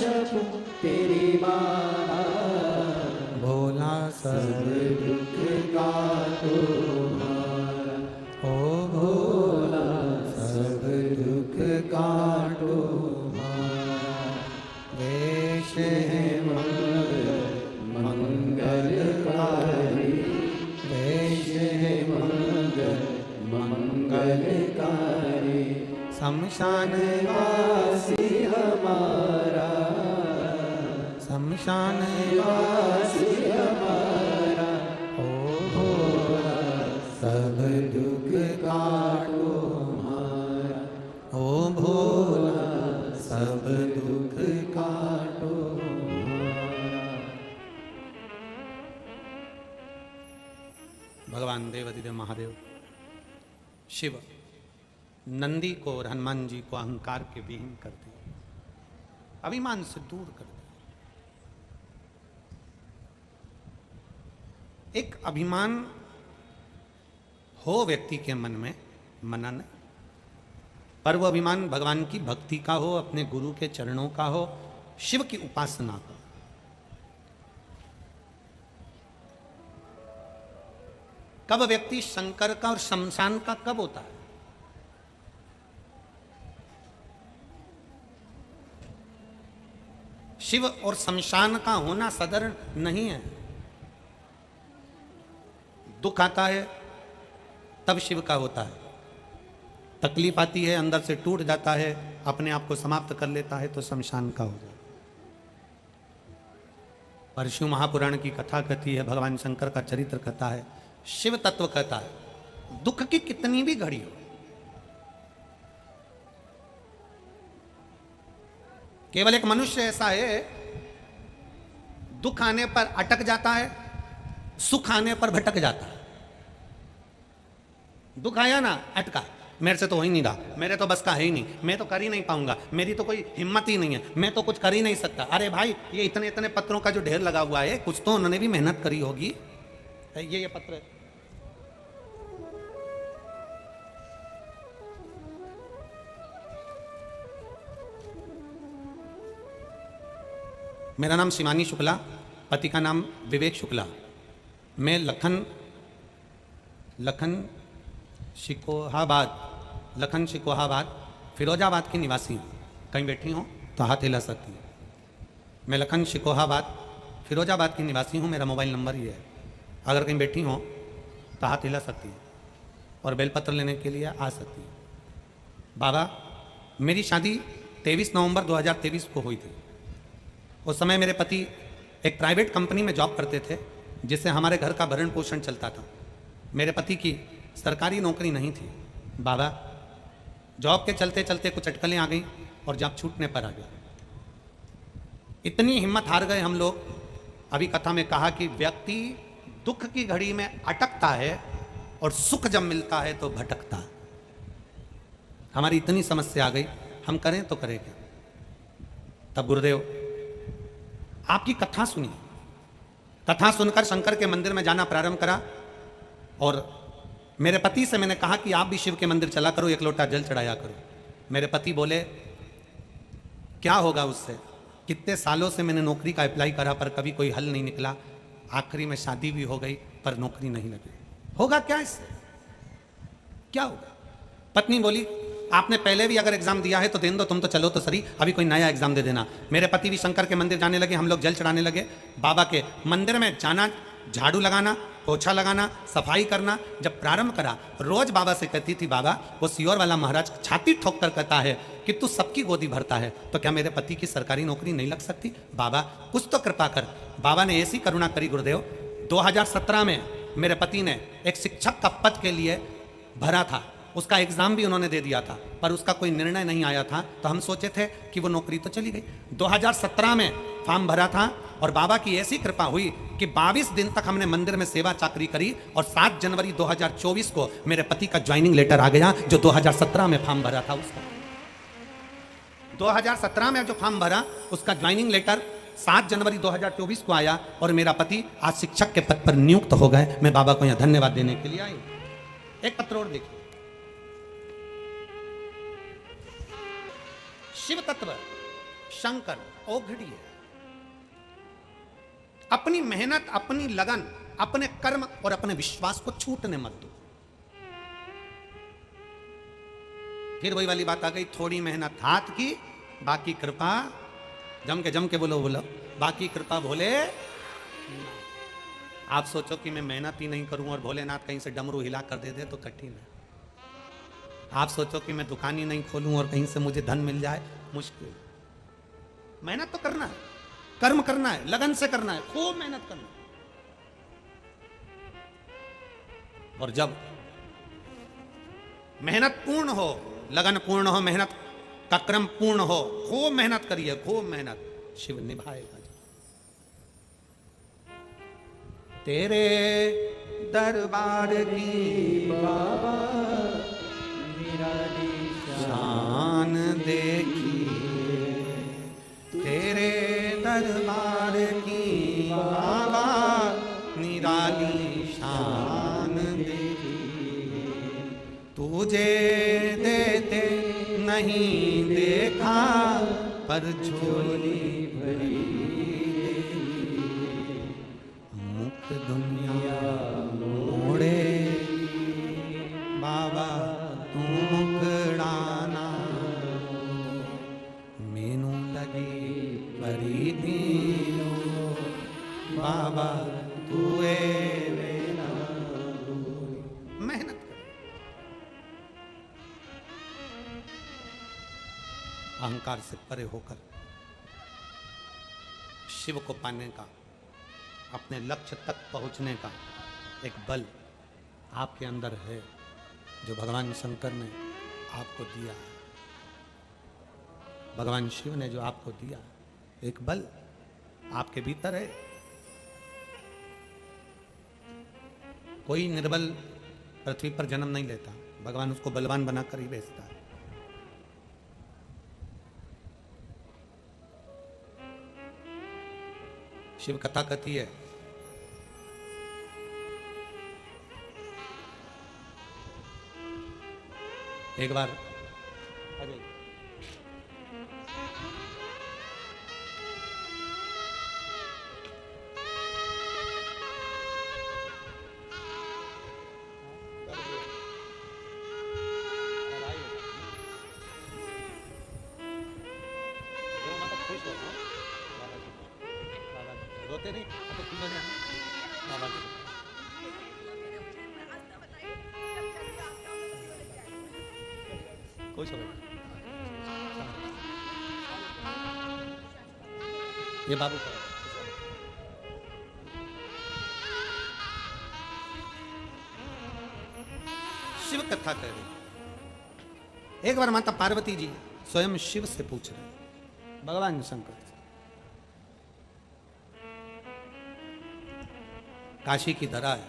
जपो तेरी माला। भोला सब दुख काटो हमारा, ओ भोला सब दुख काटो हमारा। वेश है मंगलकारी, वेश है मंगलकारी। शमशान वासी हमारा, शमशान वासी हमारा। ओ भोला सब दुख काटो हमारा, ओ भोला सब दुख काटो हमारा। भगवान देवाधिदेव महादेव शिव नंदी को और हनुमान जी को अहंकार के विहीन कर दिया, अभिमान से दूर कर दिया। एक अभिमान हो व्यक्ति के मन में, मना नहीं, पर वो अभिमान भगवान की भक्ति का हो, अपने गुरु के चरणों का हो, शिव की उपासना का। कब व्यक्ति शंकर का और शमशान का कब होता है? शिव और शमशान का होना साधारण नहीं है। दुख आता है तब शिव का होता है, तकलीफ आती है अंदर से टूट जाता है, अपने आप को समाप्त कर लेता है, तो शमशान का हो जाता है। परशु महापुराण की कथा कहती है, भगवान शंकर का चरित्र कथा है, शिव तत्व कहता है, दुख की कितनी भी घड़ी हो, केवल एक मनुष्य ऐसा है दुख आने पर अटक जाता है, सुख आने पर भटक जाता है। दुख आया ना, अटका, मेरे से तो हो ही नहीं रहा, मेरे तो बस का है ही नहीं, मैं तो कर ही नहीं पाऊंगा, मेरी तो कोई हिम्मत ही नहीं है, मैं तो कुछ कर ही नहीं सकता। अरे भाई, ये इतने इतने पत्रों का जो ढेर लगा हुआ है, कुछ तो उन्होंने भी मेहनत करी होगी। ये पत्र है। मेरा नाम शिवानी शुक्ला, पति का नाम विवेक शुक्ला। मैं लखन शिकोहाबाद फिरोजाबाद की निवासी हूँ। कहीं बैठी हूँ तो हाथ हिला सकती हूँ। मैं लखन शिकोहाबाद फिरोजाबाद की निवासी हूँ। मेरा मोबाइल नंबर ये है, अगर कहीं बैठी हो तो हाथ हिला सकती है और बेलपत्र लेने के लिए आ सकती है। बाबा, मेरी शादी 23 नवंबर 2023 को हुई थी। उस समय मेरे पति एक प्राइवेट कंपनी में जॉब करते थे, जिससे हमारे घर का भरण पोषण चलता था। मेरे पति की सरकारी नौकरी नहीं थी। बाबा, जॉब के चलते चलते कुछ अटकलें आ गई और जॉब छूटने पर आ गया। इतनी हिम्मत हार गए हम लोग। अभी कथा में कहा कि व्यक्ति दुख की घड़ी में अटकता है और सुख जब मिलता है तो भटकता है। हमारी इतनी समस्या आ गई, हम करें तो करें क्या। तब गुरुदेव आपकी कथा सुनी। कथा सुनकर शंकर के मंदिर में जाना प्रारंभ करा और मेरे पति से मैंने कहा कि आप भी शिव के मंदिर चला करो, एक लोटा जल चढ़ाया करो। मेरे पति बोले क्या होगा उससे, कितने सालों से मैंने नौकरी का अप्लाई करा पर कभी कोई हल नहीं निकला, आखिरी में शादी भी हो गई पर नौकरी नहीं लगी, होगा क्या इससे, क्या होगा। पत्नी बोली आपने पहले भी अगर एग्जाम दिया है तो देने दो, तुम तो चलो तो सही, अभी कोई नया एग्जाम दे देना। मेरे पति भी शंकर के मंदिर जाने लगे, हम लोग जल चढ़ाने लगे। बाबा के मंदिर में जाना, झाड़ू लगाना, पोछा लगाना, सफाई करना जब प्रारंभ करा, रोज बाबा से कहती थी, बाबा वो सियोर वाला महाराज छाती ठोक कर कहता है कि तू सबकी गोदी भरता है, तो क्या मेरे पति की सरकारी नौकरी नहीं लग सकती, बाबा कुछ तो कृपा कर। बाबा ने ऐसी करुणा करी गुरुदेव, 2017 में मेरे पति ने एक शिक्षक का पद के लिए भरा था, उसका एग्जाम भी उन्होंने दे दिया था पर उसका कोई निर्णय नहीं आया था, तो हम सोचे थे कि वो नौकरी तो चली गई। 2017 में फॉर्म भरा था और बाबा की ऐसी कृपा हुई कि 22 दिन तक हमने मंदिर में सेवा चाकरी करी और 7 जनवरी 2024 को मेरे पति का ज्वाइनिंग लेटर आ गया, जो 2017 में फॉर्म भरा था उसका। 2017 में जो फॉर्म भरा उसका ज्वाइनिंग लेटर 7 जनवरी 2024 को आया और मेरा पति आज शिक्षक के पद पर नियुक्त हो गए। मैं बाबा को यहाँ धन्यवाद देने के लिए आई। एक पत्र और देखिए, शिव तत्व शंकर औघड़ी है। अपनी मेहनत, अपनी लगन, अपने कर्म और अपने विश्वास को छूटने मत दो। फिर वही वाली बात आ गई, थोड़ी मेहनत हाथ की, बाकी कृपा, जम के बोलो बोलो, बाकी कृपा भोले। आप सोचो कि मैं मेहनत ही नहीं करूं और भोलेनाथ कहीं से डमरू हिला कर दे दे तो कठिन है। आप सोचो कि मैं दुकान ही नहीं खोलूं और कहीं से मुझे धन मिल जाए, मुश्किल। मेहनत तो करना है, कर्म करना है, लगन से करना है, खूब मेहनत करना है। और जब मेहनत पूर्ण हो, लगन पूर्ण हो, मेहनत का क्रम पूर्ण हो, खूब मेहनत करिए, खूब मेहनत, शिव निभाएगा। तेरे दरबार की बाबा शान देखिए, तेरे दरबार की बाबा निराली शान देखिए। तुझे देते नहीं देखा पर झोली भरी, मुक्त दुनिया मोड़े बाबा तू मुकड़ाना, मेनू लगी परी दीनो बाबा तू मेहनत कर। अहंकार से परे होकर शिव को पाने का, अपने लक्ष्य तक पहुंचने का एक बल आपके अंदर है, जो भगवान शंकर ने आपको दिया, भगवान शिव ने जो आपको दिया, एक बल आपके भीतर है। कोई निर्बल पृथ्वी पर जन्म नहीं लेता, भगवान उसको बलवान बनाकर ही भेजता है। शिव कथा कहती है, एक बार रोते नहीं, खुश हो ये बाबू शिव कथा कह रही, एक बार माता पार्वती जी स्वयं शिव से पूछ रहे हैं, भगवान शंकर से, काशी की धरा है,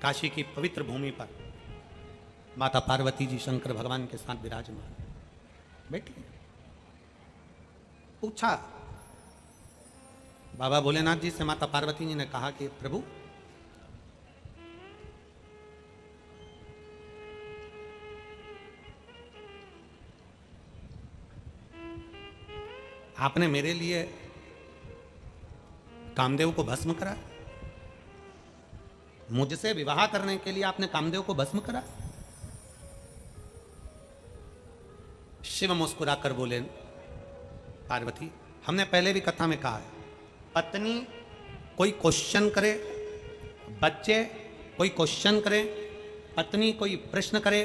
काशी की पवित्र भूमि पर माता पार्वती जी शंकर भगवान के साथ विराजमान बैठी। पूछा बाबा भोलेनाथ जी से, माता पार्वती जी ने कहा कि प्रभु आपने मेरे लिए कामदेव को भस्म करा, मुझसे विवाह करने के लिए आपने कामदेव को भस्म करा। शिव मुस्कुराकर बोले, पार्वती हमने पहले भी कथा में कहा है, पत्नी कोई क्वेश्चन करे, बच्चे कोई क्वेश्चन करे, पत्नी कोई प्रश्न करे,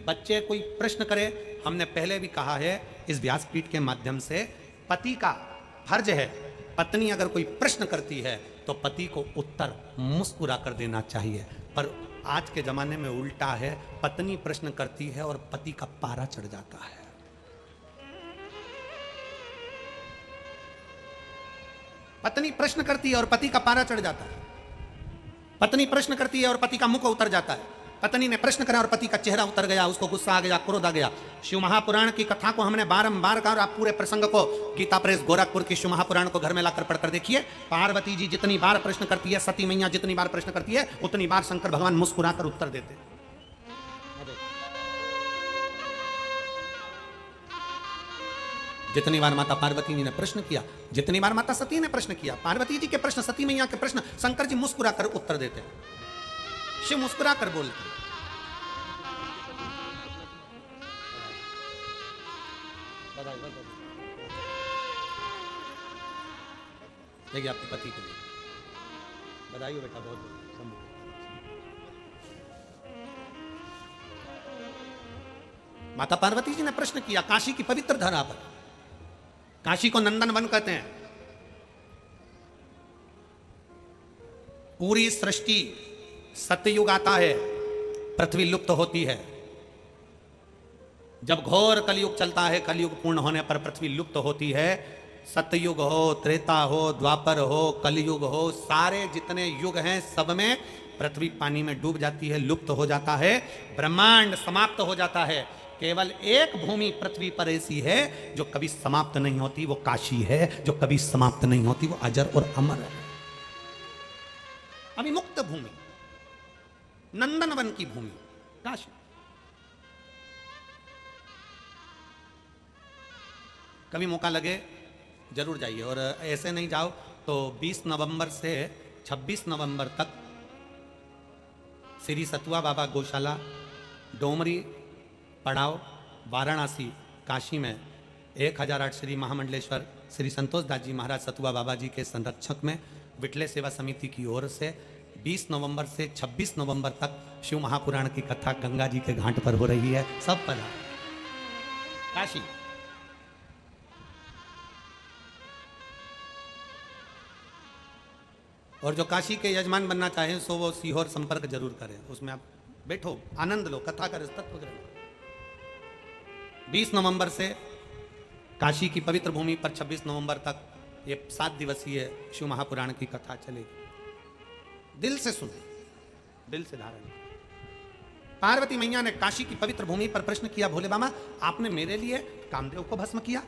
बच्चे कोई प्रश्न करे, हमने पहले भी कहा है इस व्यासपीठ के माध्यम से, पति का फर्ज है, पत्नी अगर कोई प्रश्न करती है तो पति को उत्तर मुस्कुरा कर देना चाहिए। पर आज के जमाने में उल्टा है, पत्नी प्रश्न करती है और पति का पारा चढ़ जाता है। पत्नी प्रश्न करती है और पति का पारा चढ़ जाता है। पत्नी प्रश्न करती है और पति का मुख उतर जाता है। पत्नी ने प्रश्न करा और पति का चेहरा उतर गया, उसको गुस्सा आ गया, क्रोध आ गया। शिव महापुराण की कथा को हमने बारंबार कहा और आप पूरे प्रसंग को गीता प्रेस गोरखपुर की शिव महापुराण को घर में लाकर पढ़कर देखिए। पार्वती जी जितनी बार प्रश्न करती है, सती मैया जितनी बार प्रश्न करती है, उतनी बार शंकर भगवान मुस्कुराकर उत्तर देते। जितनी बार माता पार्वती जी ने प्रश्न किया, जितनी बार माता सती ने प्रश्न किया, पार्वती जी के प्रश्न, सती मैया के प्रश्न, शंकर जी मुस्कुराकर उत्तर देते, शिव मुस्कुराकर बोलते। देखिए आपके पति के लिए बधाई हो बेटा, बहुत बहुत। माता पार्वती जी ने प्रश्न किया काशी की पवित्र धरा पर, काशी को नंदन वन कहते हैं। पूरी सृष्टि, सत्ययुग आता है, पृथ्वी लुप्त होती है। जब घोर कलयुग चलता है, कलयुग पूर्ण होने पर पृथ्वी लुप्त होती है। सत्ययुग हो, त्रेता हो, द्वापर हो, कलयुग हो, सारे जितने युग हैं सब में पृथ्वी पानी में डूब जाती है, लुप्त हो जाता है, ब्रह्मांड समाप्त हो जाता है। केवल एक भूमि पृथ्वी पर ऐसी है जो कभी समाप्त नहीं होती, वो काशी है। जो कभी समाप्त नहीं होती, वो अजर और अमर है। अभी मुक्त भूमि, नंदनवन की भूमि काशी। कभी मौका लगे जरूर जाइए, और ऐसे नहीं जाओ तो 20 नवंबर से 26 नवंबर तक श्री सतुआ बाबा गौशाला, डोमरी, पड़ाव, वाराणसी, काशी में 1008 श्री महामंडलेश्वर श्री संतोष दास जी महाराज सतुआ बाबा जी के संरक्षक में विठले सेवा समिति की ओर से 20 नवंबर से 26 नवंबर तक शिव महापुराण की कथा गंगा जी के घाट पर हो रही है। सब पता काशी। और जो काशी के यजमान बनना चाहें सो वो सीहोर संपर्क जरूर करें, उसमें आप बैठो, आनंद लो, कथा का तत्व ग्रहण। 20 नवंबर से काशी की पवित्र भूमि पर 26 नवंबर तक ये 7 दिवसीय शिव महापुराण की कथा चलेगी। दिल से सुनो, दिल से धारण। पार्वती मैया ने काशी की पवित्र भूमि पर प्रश्न किया, भोले बाबा आपने मेरे लिए कामदेव को भस्म किया?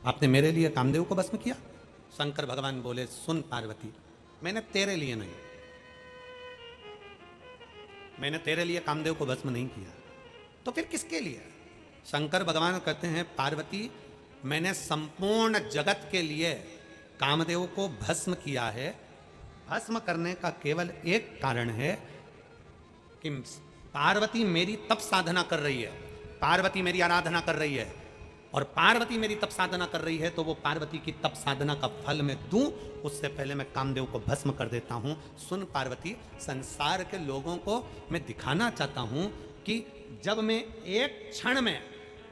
आपने मेरे लिए कामदेव को भस्म किया? शंकर भगवान बोले, सुन पार्वती, मैंने तेरे लिए नहीं, मैंने तेरे लिए कामदेव को भस्म नहीं किया, तो फिर किसके लिए? शंकर भगवान कहते हैं, पार्वती मैंने संपूर्ण जगत के लिए कामदेव को भस्म किया है। भस्म करने का केवल एक कारण है कि पार्वती मेरी तप साधना कर रही है, पार्वती मेरी आराधना कर रही है, और पार्वती मेरी तप साधना कर रही है तो वो पार्वती की तप साधना का फल मैं दूं, उससे पहले मैं कामदेव को भस्म कर देता हूं। सुन पार्वती, संसार के लोगों को मैं दिखाना चाहता हूं कि जब मैं एक क्षण में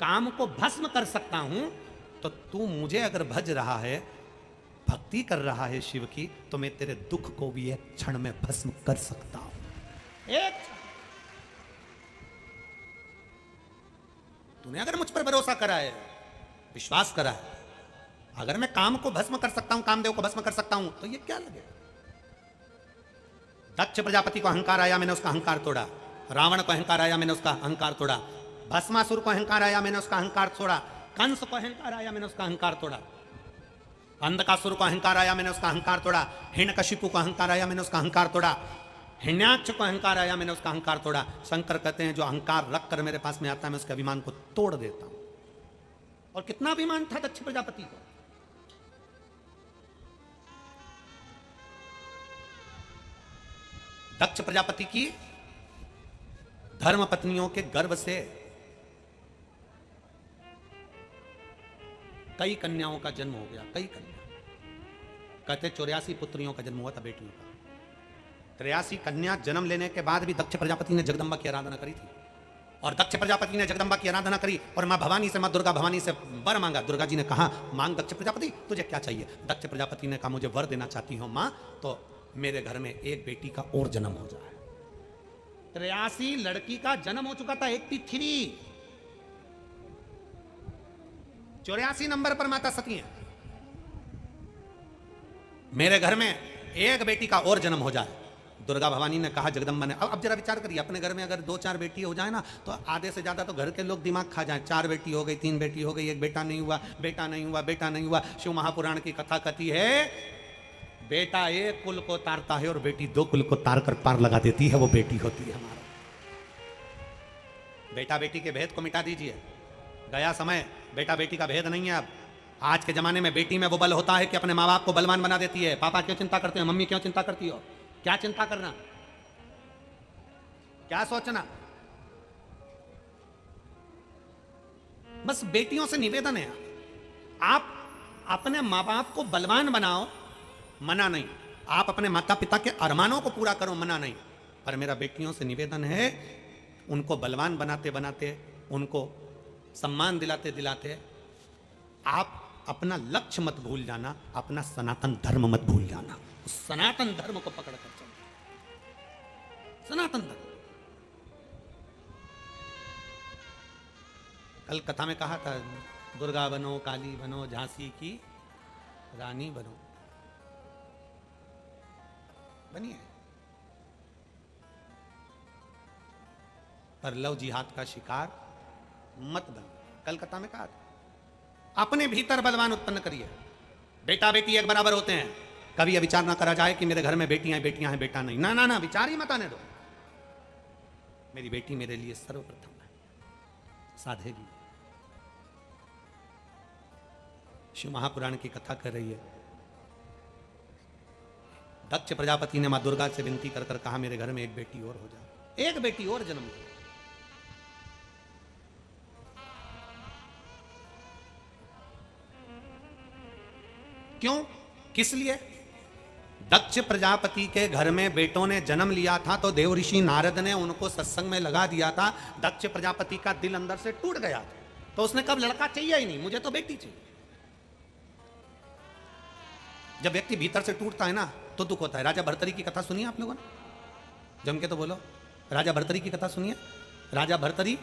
काम को भस्म कर सकता हूं तो तू मुझे अगर भज रहा है, भक्ति कर रहा है शिव की, तो मैं तेरे दुख को भी एक क्षण में भस्म कर सकता हूं। एक तूने अगर मुझ पर भरोसा करा है, विश्वास करा है, अगर मैं काम को भस्म कर सकता हूं, कामदेव को भस्म कर सकता हूं, तो ये क्या लगेगा। दक्ष प्रजापति को अहंकार आया, मैंने उसका अहंकार तोड़ा। रावण को अहंकार आया, मैंने उसका अहंकार तोड़ा। भस्मासुर को अहंकार आया, मैंने उसका अहंकार तोड़ा। कंस को अहंकार आया, मैंने उसका अहंकार तोड़ा। अंधकासुर को अहंकार आया, मैंने उसका अहंकार तोड़ा। हिरण्यकशिपु को अहंकार आया, मैंने उसका अहंकार तोड़ा। हिरण्याक्ष को अहंकार आया, मैंने उसका अहंकार तोड़ा। शंकर कहते हैं जो अहंकार रख कर मेरे पास में आता है, मैं उसके अभिमान को तोड़ देता हूं। और कितना अभिमान था दक्ष प्रजापति को। दक्ष प्रजापति की धर्म पत्नियों के गर्भ से कई कन्याओं का जन्म हो गया। कई कन्या, कहते 84 पुत्रियों का जन्म हुआ था, बेटियों का। 83 कन्या जन्म लेने के बाद भी दक्ष प्रजापति ने जगदम्बा की आराधना करी थी। और दक्ष प्रजापति ने जगदम्बा की आराधना करी और मां भवानी से, मां दुर्गा भवानी से वर मांगा। दुर्गा जी ने कहा, मांग दक्ष प्रजापति, तुझे क्या चाहिए। दक्ष प्रजापति ने कहा, मुझे वर देना चाहती हूं मां, तो मेरे घर में एक बेटी का और जन्म हो जाए। 83 लड़की का जन्म हो चुका था, 83। 84 नंबर पर माता सती है। मेरे घर में एक बेटी का और जन्म हो जाए। दुर्गा भवानी ने कहा, जगदम्बा ने, अब जरा विचार करिए, अपने घर में अगर 2-4 बेटी हो जाए ना, तो आधे से ज्यादा तो घर के लोग दिमाग खा जाए। 4 बेटी हो गई, 3 बेटी हो गई, एक बेटा नहीं हुआ, बेटा नहीं हुआ, बेटा नहीं हुआ। शिव महापुराण की कथा कहती है, बेटा एक कुल को तारता है और बेटी 2 कुल को तार कर पार लगा देती है, वो बेटी होती है हमारा। बेटा बेटी के भेद को मिटा दीजिए। गया समय, बेटा बेटी का भेद नहीं है अब। आज के जमाने में बेटी में वो बल होता है कि अपने माँ बाप को बलवान बना देती है। पापा क्यों चिंता करते हो, मम्मी क्यों चिंता करती हो, क्या चिंता करना, क्या सोचना। बस बेटियों से निवेदन है, आप अपने माँ बाप को बलवान बनाओ, मना नहीं। आप अपने माता पिता के अरमानों को पूरा करो, मना नहीं। पर मेरा बेटियों से निवेदन है, उनको बलवान बनाते बनाते, उनको सम्मान दिलाते दिलाते आप अपना लक्ष्य मत भूल जाना, अपना सनातन धर्म मत भूल जाना। उस सनातन धर्म को पकड़ कर चलो, सनातन धर्म। कल कथा में कहा था, दुर्गा बनो, काली बनो, झांसी की रानी बनो। बनिए, पर लव जिहाद का शिकार मत बनो। कल कथा में कहा था, अपने भीतर बलवान उत्पन्न करिए। बेटा बेटी एक बराबर होते हैं। कभी यह विचार ना करा जाए कि मेरे घर में बेटियां हैं बेटा नहीं। ना ना ना, विचार ही मत आने दो। मेरी बेटी मेरे लिए सर्वप्रथम है, साधेगी। शिव महापुराण की कथा कर रही है, दक्ष प्रजापति ने मां दुर्गा से विनती कर कर कहा, मेरे घर में एक बेटी और हो जाए, एक बेटी और जन्म हो। क्यों, किस लिए। दक्ष प्रजापति के घर में बेटों ने जन्म लिया था तो देव ऋषि नारद ने उनको सत्संग में लगा दिया था। दक्ष प्रजापति का दिल अंदर से टूट गया था, तो उसने कब लड़का चाहिए ही नहीं, मुझे तो बेटी चाहिए। जब व्यक्ति भीतर से टूटता है ना, तो दुख होता है। राजा भर्तरी की कथा सुनिए आप लोगों ने, जम के तो बोलो। राजा भर्तरी की कथा सुनिए। राजा भर्तरी,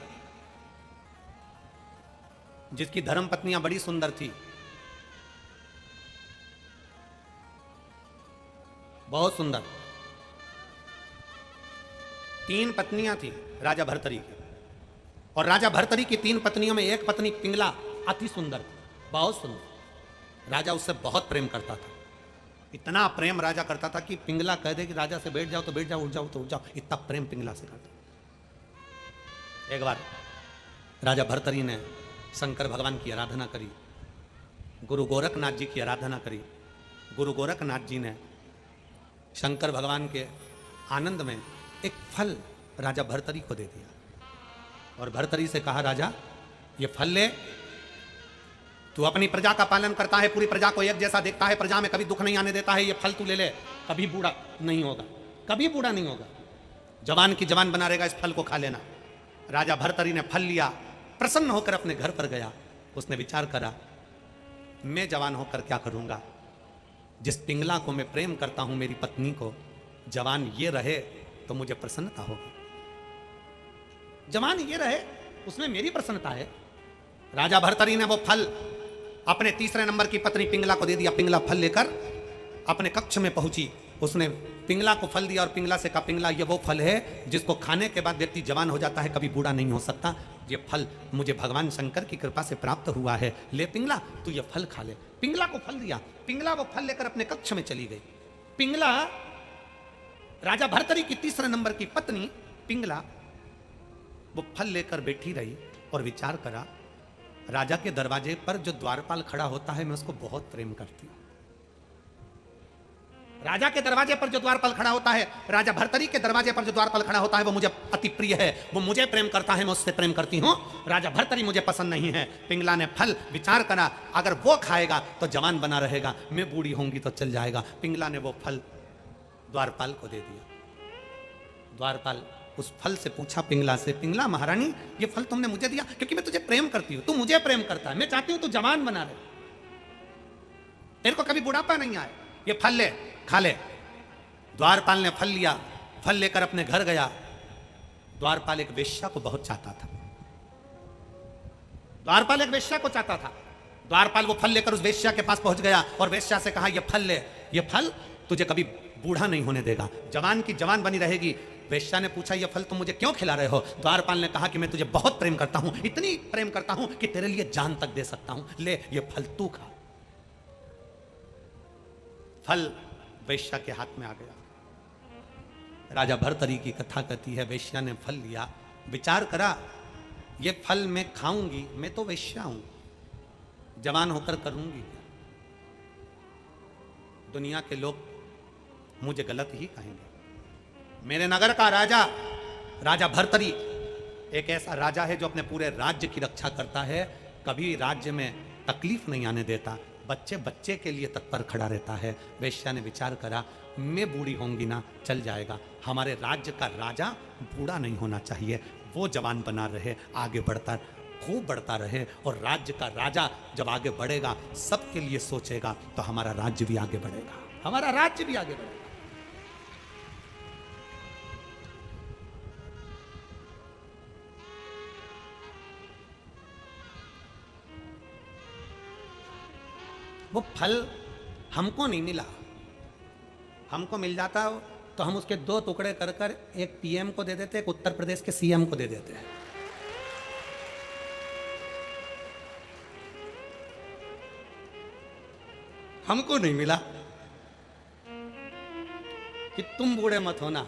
जिसकी धर्म पत्नियां बड़ी सुंदर थी, बहुत सुंदर, 3 पत्नियां थी राजा भर्तरी की। और राजा भर्तरी की 3 पत्नियों में एक पत्नी पिंगला अति सुंदर, बहुत सुंदर। राजा उससे बहुत प्रेम करता था। इतना प्रेम राजा करता था कि पिंगला कह दे कि राजा से बैठ जाओ तो बैठ जाओ, उठ जाओ तो उठ जाओ, इतना प्रेम पिंगला से करता। एक बार राजा भर्तरी ने शंकर भगवान की आराधना करी, गुरु गोरखनाथ जी की आराधना करी। गुरु गोरखनाथ जी ने शंकर भगवान के आनंद में एक फल राजा भर्तरी को दे दिया और भर्तरी से कहा, राजा ये फल ले, तू अपनी प्रजा का पालन करता है, पूरी प्रजा को एक जैसा देखता है, प्रजा में कभी दुख नहीं आने देता है, ये फल तू ले ले, कभी बूढ़ा नहीं होगा, कभी बूढ़ा नहीं होगा, जवान की जवान बना रहेगा, इस फल को खा लेना। राजा भर्तरी ने फल लिया, प्रसन्न होकर अपने घर पर गया। उसने विचार करा, मैं जवान होकर क्या करूंगा? जिस पिंगला को मैं प्रेम करता हूं, मेरी पत्नी को, जवान ये रहे तो मुझे प्रसन्नता होगी। जवान ये रहे उसमें मेरी प्रसन्नता है। राजा भर्तरी ने वो फल अपने तीसरे नंबर की पत्नी पिंगला को दे दिया। पिंगला फल लेकर अपने कक्ष में पहुंची। उसने पिंगला को फल दिया और पिंगला से कहा, पिंगला ये वो फल है जिसको खाने के बाद व्यक्ति जवान हो जाता है, कभी बूढ़ा नहीं हो सकता। ये फल मुझे भगवान शंकर की कृपा से प्राप्त हुआ है, ले पिंगला तू ये फल खा ले। पिंगला को फल दिया। पिंगला वो फल लेकर अपने कक्ष में चली गई। पिंगला, राजा भर्तरी की तीसरे नंबर की पत्नी पिंगला वो फल लेकर बैठी रही और विचार करा, राजा के दरवाजे पर जो द्वारपाल खड़ा होता है मैं उसको बहुत प्रेम करती हूं। राजा के दरवाजे पर जो द्वारपाल खड़ा होता है, राजा भर्तरी के दरवाजे पर जो द्वारपाल खड़ा होता है, वो मुझे अति प्रिय है। वो मुझे प्रेम करता है, मैं उससे प्रेम करती हूं। राजा भर्तरी मुझे पसंद नहीं है। पिंगला ने फल विचार करा, अगर वो खाएगा तो जवान बना रहेगा, मैं बूढ़ी होंगी तो चल जाएगा। पिंगला ने वो फल द्वारपाल को दे दिया। द्वारपाल उस फल से पूछा पिंगला से, पिंगला महारानी ये फल तुमने मुझे दिया क्योंकि मैं तुझे प्रेम करती हूं, तू मुझे प्रेम करता है, मैं चाहती हूं तू जवान बना रहे, तेरे को कभी बुढ़ापा नहीं आए, ये फल ले खा ले। द्वारपाल ने फल लिया। फल लेकर अपने घर गया। द्वारपाल एक वेश्या को बहुत चाहता था। द्वारपाल एक वेश्या को चाहता था। द्वारपाल वो फल लेकर उस वेश्या के पास पहुंच गया और वेश्या से कहा, ये फल ले, ये फल तुझे कभी बूढ़ा नहीं होने देगा, जवान की जवान बनी रहेगी। वेश्या ने पूछा, ये फल तुम मुझे क्यों खिला रहे हो? द्वारपाल ने कहा कि मैं तुझे बहुत प्रेम करता हूं, इतनी प्रेम करता हूं कि तेरे लिए जान तक दे सकता हूं, ले ये फल तू खा। फल वेश्या के हाथ में आ गया। राजा भर्तरी की कथा कहती है, वेश्या ने फल लिया, विचार करा, ये फल मैं खाऊंगी, मैं तो वेश्या हूं, जवान होकर करूंगी क्या? दुनिया के लोग मुझे गलत ही कहेंगे। मेरे नगर का राजा, राजा भर्तरी एक ऐसा राजा है जो अपने पूरे राज्य की रक्षा करता है, कभी राज्य में तकलीफ नहीं आने देता, बच्चे बच्चे के लिए तत्पर खड़ा रहता है। वेश्या ने विचार करा, मैं बूढ़ी होंगी ना, चल जाएगा, हमारे राज्य का राजा बूढ़ा नहीं होना चाहिए, वो जवान बना रहे, आगे बढ़ता खूब बढ़ता रहे, और राज्य का राजा जब आगे बढ़ेगा, सबके लिए सोचेगा, तो हमारा राज्य भी आगे बढ़ेगा, हमारा राज्य भी आगे बढ़ेगा। वो फल हमको नहीं मिला, हमको मिल जाता तो हम उसके 2 टुकड़े कर कर एक पीएम को दे देते, एक उत्तर प्रदेश के सीएम को दे देते। हमको नहीं मिला कि तुम बूढ़े मत होना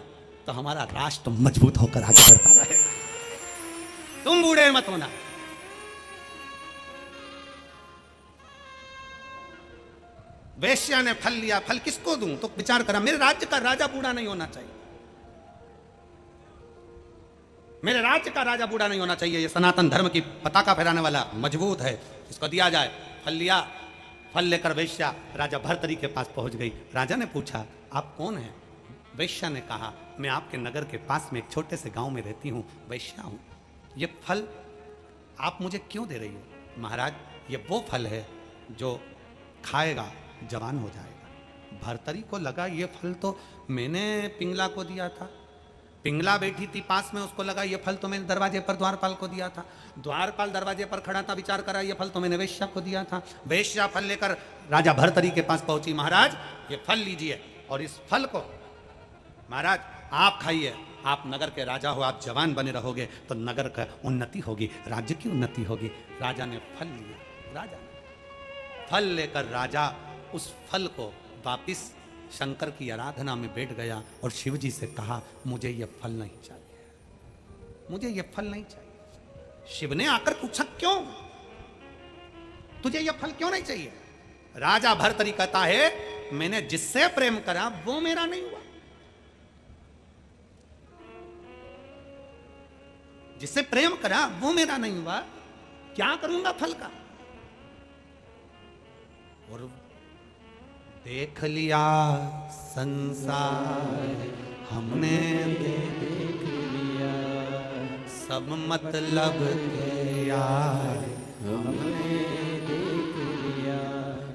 तो हमारा राष्ट्र मजबूत होकर आगे बढ़ता रहेगा, तुम बूढ़े मत होना। वेश्या ने फल लिया, फल किसको दूं? तो विचार करा, मेरे राज्य का राजा बूढ़ा नहीं होना चाहिए, मेरे राज्य का राजा बूढ़ा नहीं होना चाहिए, ये सनातन धर्म की पताका फहराने वाला मजबूत है, इसको दिया जाए। फल लिया। फल लेकर वेश्या राजा भर्तरी के पास पहुंच गई। राजा ने पूछा, आप कौन हैं? वेश्या ने कहा, मैं आपके नगर के पास में एक छोटे से गांव में रहती हूं, वेश्या हूं, ये फल आप मुझे क्यों दे रही हो? महाराज, ये वो फल है जो खाएगा जवान हो जाएगा। भर्तरी को लगा ये फल तो मैंने पिंगला को दिया था, पिंगला बैठी थी पास में, उसको लगा ये फल तो मैंने दरवाजे पर द्वारपाल को दिया था, द्वारपाल दरवाजे पर खड़ा था, विचार करा ये फल तो मैंने वेश्या को दिया था। वेश्या फल लेकर राजा भर्तरी के पास पहुंची, महाराज ये फल लीजिए और इस फल को महाराज आप खाइए, आप नगर के राजा हो, आप जवान बने रहोगे तो नगर का उन्नति होगी, राज्य की उन्नति होगी। राजा ने फल लिया। राजा फल लेकर राजा उस फल को वापिस शंकर की आराधना में बैठ गया और शिव जी से कहा, मुझे ये फल नहीं चाहिए, मुझे ये फल नहीं चाहिए। शिव ने आकर पूछा, क्यों? तुझे ये फल क्यों नहीं चाहिए? राजा भर्तरी कहता है, मैंने जिससे प्रेम करा वो मेरा नहीं हुआ, जिससे प्रेम करा वो मेरा नहीं हुआ, क्या करूंगा फल का? और देख लिया संसार हमने, देख लिया सब मतलब के यार हमने देख लिया।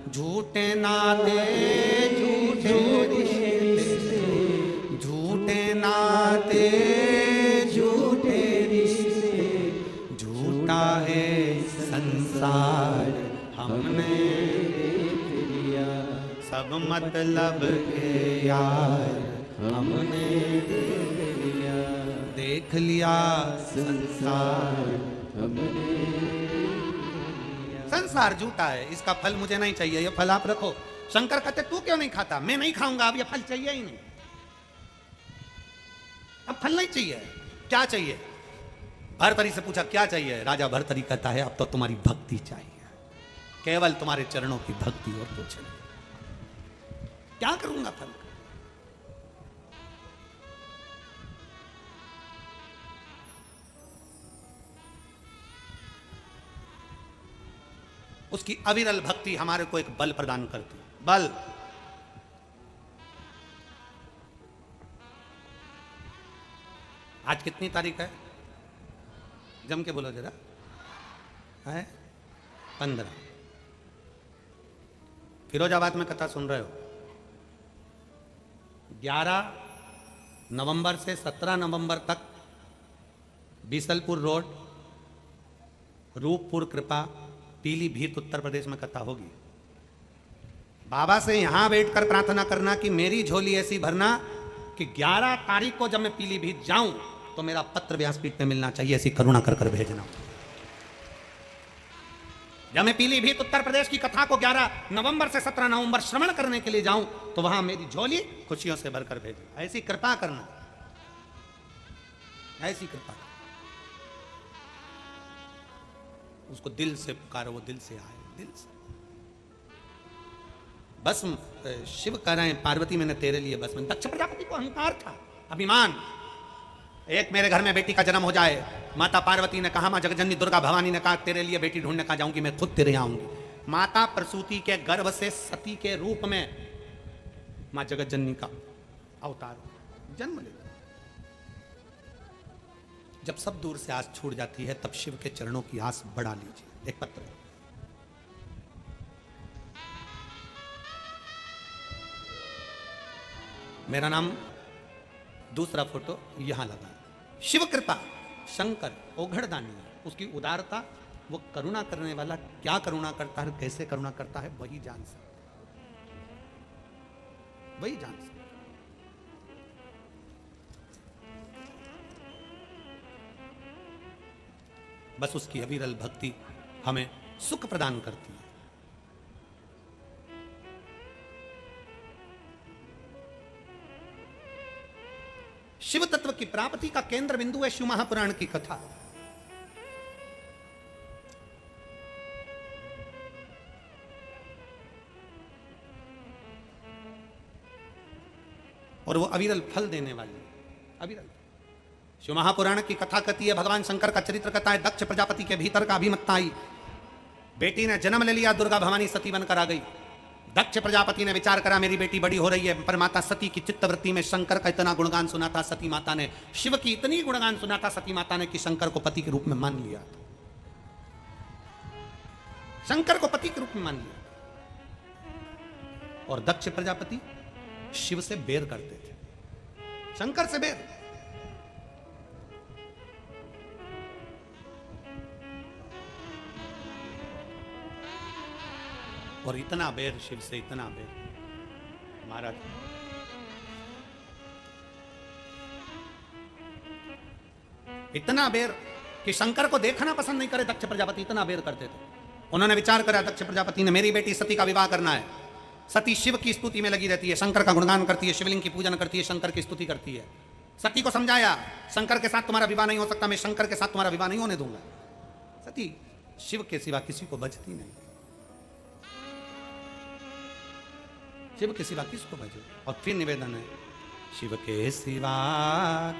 झूठे नाते झूठे रिश्ते, झूठे नाते झूठे रिश्ते, झूठा है संसार हमने लिया, सब मतलब के यार हमने देख लिया, संसार हमने। संसार झूठा है, इसका फल मुझे नहीं चाहिए, ये फल आप रखो। शंकर कहते तू क्यों नहीं खाता? मैं नहीं खाऊंगा, अब ये फल चाहिए ही नहीं, अब फल नहीं चाहिए। क्या चाहिए? भर्तरी से पूछा क्या चाहिए? राजा भर्तरी कहता है अब तो तुम्हारी भक्ति चाहिए, केवल तुम्हारे चरणों की भक्ति और कुछ नहीं। क्या करूंगा फल? उसकी अविरल भक्ति हमारे को एक बल प्रदान करती है। बल, आज कितनी तारीख है? जम के बोलो जरा। है 15। फिरोजाबाद में कथा सुन रहे हो। 11 नवंबर से 17 नवंबर तक बीसलपुर रोड, रूपपुर कृपा, पीलीभीत उत्तर प्रदेश में कथा होगी। बाबा से यहां बैठकर प्रार्थना करना कि मेरी झोली ऐसी भरना कि 11 तारीख को जब मैं पीलीभीत जाऊं तो मेरा पत्र व्यासपीठ में मिलना चाहिए, ऐसी करुणा कर कर भेजना। जब मैं पीलीभीत उत्तर प्रदेश की कथा को 11 नवंबर से 17 नवंबर श्रवण करने के लिए जाऊं तो वहां मेरी झोली खुशियों से भरकर भेजना। ऐसी कृपा करना, ऐसी कृपा करना। उसको दिल से पुकारो, वो दिल से आए, दिल से। बस शिव कह रहे हैं पार्वती मैंने तेरे लिए बस में। दक्ष प्रजापति को अहंकार था, अभिमान। एक मेरे घर में बेटी का जन्म हो जाए, माता पार्वती ने कहा, मां जगजननी दुर्गा भवानी ने कहा तेरे लिए बेटी ढूंढने कहा जाऊंगी, मैं खुद तेरे यहां आऊंगी। माता प्रसूति के गर्भ से सती के रूप में मां जगजननी का अवतार जन्म ले। जब सब दूर से आस छूट जाती है तब शिव के चरणों की आस बढ़ा लीजिए। एक पत्र, मेरा नाम, दूसरा फोटो यहां लगा। शिव कृपा, शंकर ओघड़दानी, उसकी उदारता, वो करुणा करने वाला क्या करुणा करता है, कैसे करुणा करता है वही जान सकता, वही जान सकता। बस उसकी अविरल भक्ति हमें सुख प्रदान करती है। शिव तत्व की प्राप्ति का केंद्र बिंदु है शिव महापुराण की कथा। और वो अविरल फल देने वाली, अविरल। शिव महापुराण की कथा कहती है, भगवान शंकर का चरित्र कहता है, दक्ष प्रजापति के भीतर का अभिमत्ता आई, बेटी ने जन्म ले लिया, दुर्गा भवानी सती बनकर आ गई। दक्ष प्रजापति ने विचार करा मेरी बेटी बड़ी हो रही है, पर माता सती की चित्तवृत्ति में शंकर का इतना गुणगान सुना था, सती माता ने शिव की इतनी गुणगान सुना था सती माता ने कि शंकर को पति के रूप में मान लिया, शंकर को पति के रूप में मान लिया। और दक्ष प्रजापति शिव से बेर करते थे, शंकर से बेर। और इतना बेर शिव से, इतना बेर महाराज। इतना बेर कि शंकर को देखना पसंद नहीं करे दक्ष प्रजापति, इतना बेर करते थे। उन्होंने विचार करा दक्ष प्रजापति ने, मेरी बेटी सती का विवाह करना है। सती शिव की स्तुति में लगी रहती है, शंकर का गुणगान करती है, शिवलिंग की पूजन करती है, शंकर की स्तुति करती है। सती को समझाया शंकर के साथ तुम्हारा विवाह नहीं हो सकता, मैं शंकर के साथ तुम्हारा विवाह नहीं होने दूंगा। सती शिव के सिवा किसी को बचती नहीं, शिव के सिवा किसको बचे। और फिर निवेदन है, शिव के सिवा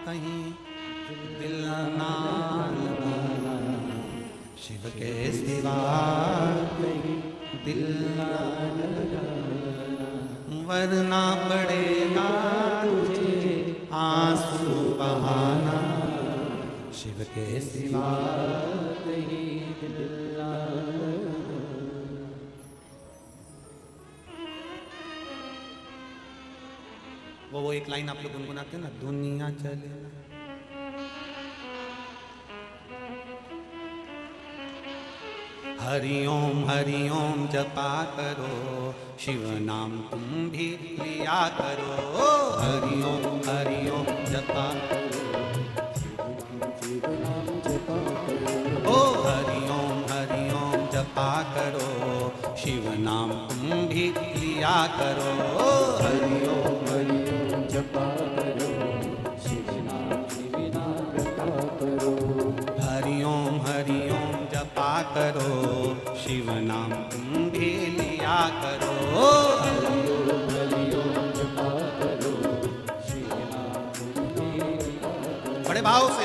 कहीं दिल ना लगाना, शिव के सिवा कहीं दिल ना लगाना, वरना पड़ेगा तुझे आंसू बहाना, शिव के सिवा कहीं दिल ना लगाना। वो एक लाइन आप लोग गुनगुनाते हैं ना, दुनिया चले ना। हरि ओम जपा करो, शिव नाम तुम भी लिया करो। हरि ओम जपा करो, शिव नाम जपा करो। ओ हरि ओम जपा करो, शिव नाम तुम भी लिया करो। हरि ओम जपा करो, शिव नाम जपा करो। हरि ओम जपा करो, शिव नाम तुम भी लिया करो। हरि ओम जपा करो, शिव नाम तुम भी लिया करो। बड़े भाव से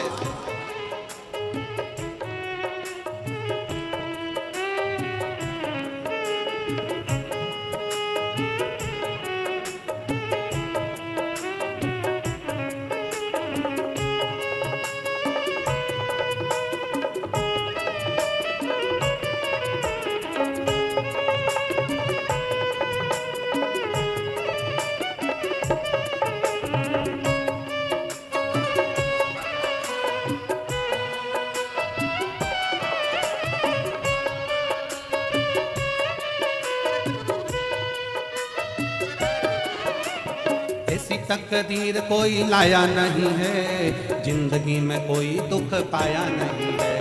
तकदीर कोई लाया नहीं है, जिंदगी में कोई दुख पाया नहीं है।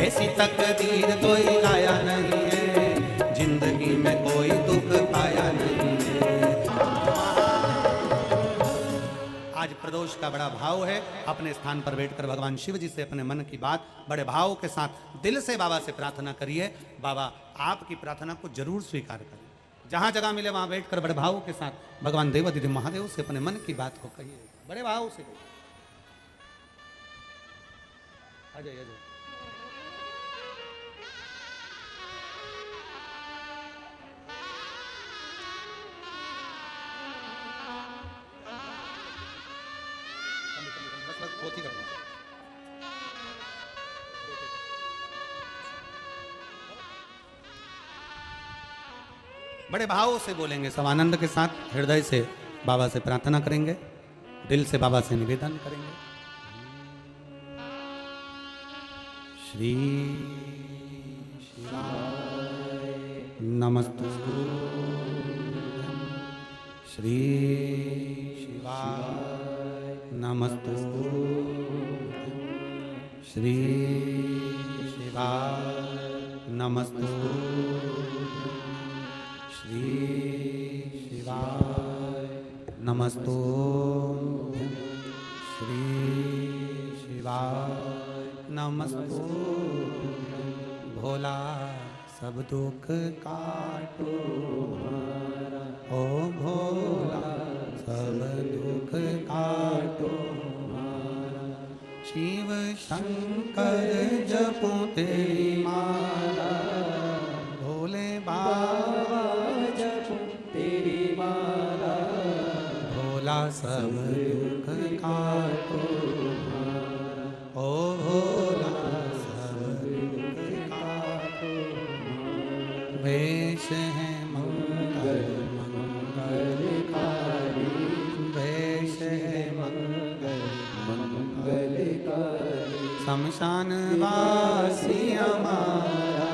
ऐसी तकदीर कोई लाया नहीं है, जिंदगी में कोई दुख पाया नहीं है। आज प्रदोष का बड़ा भाव है। अपने स्थान पर बैठकर भगवान शिव जी से अपने मन की बात बड़े भाव के साथ दिल से बाबा से प्रार्थना करिए। बाबा आपकी प्रार्थना को जरूर स्वीकार करें। जहां जगह मिले वहां बैठकर बड़े भाव के साथ भगवान देवाधिदेव महादेव से अपने मन की बात को कहिए, बड़े भाव से। अजय अजय बस बहुत ही करना। बड़े भाव से बोलेंगे, सब आनंद के साथ हृदय से बाबा से प्रार्थना करेंगे, दिल से बाबा से निवेदन करेंगे। श्री शिवाय नमस्तुभ्यं, श्री शिवाय नमस्तुभ्यं, श्री शिवाय नमस्तुभ्यं, श्री शिवाय नमस्तुभ्यं, श्री शिवाय नमस्तुभ्यं। भोला सब दुख काटो हमारा, ओ भोला सब दुख काटो हमारा। शिव शंकर जपो तेरी माला, भोले बाबा तेरी माला। भोला सब दुख काटो हमारा, ओ भोला सब दुख काटो हमारा। वेश है मंगल मंगलकारी, वेश है मंगल मंगलकारी। शमशान वासी हमारा,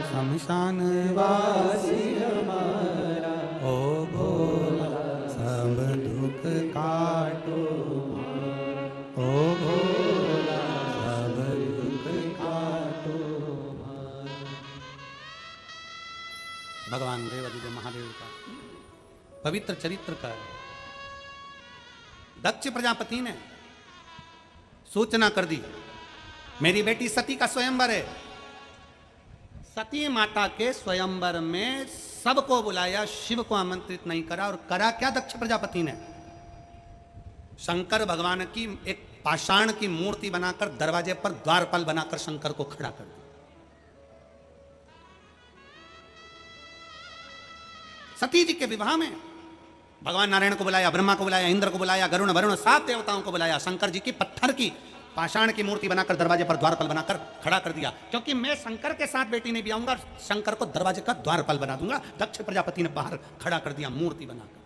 शमशान वासी हमारा। ओ भोला सब दुख काटो हमारा, ओ भोला सब दुख काटो हमारा। भगवान देवाधिदेव महादेव का पवित्र चरित्र का दक्ष प्रजापति ने सूचना कर दी, मेरी बेटी सती का स्वयंवर है। सती माता के स्वयंवर में सबको बुलाया, शिव को आमंत्रित नहीं करा। और करा क्या दक्ष प्रजापति ने? शंकर भगवान की एक पाषाण की मूर्ति बनाकर दरवाजे पर द्वारपाल बनाकर शंकर को खड़ा कर दिया। सती जी के विवाह में भगवान नारायण को बुलाया, ब्रह्मा को बुलाया, इंद्र को बुलाया, गरुण वरुण 7 देवताओं को बुलाया। शंकर जी की पत्थर की पाषाण की मूर्ति बनाकर दरवाजे पर द्वारपाल बनाकर खड़ा कर दिया, क्योंकि मैं शंकर के साथ बेटी नहीं ब्याऊंगा, शंकर को दरवाजे का द्वारपाल बना दूंगा। दक्ष प्रजापति ने बाहर खड़ा कर दिया मूर्ति बनाकर।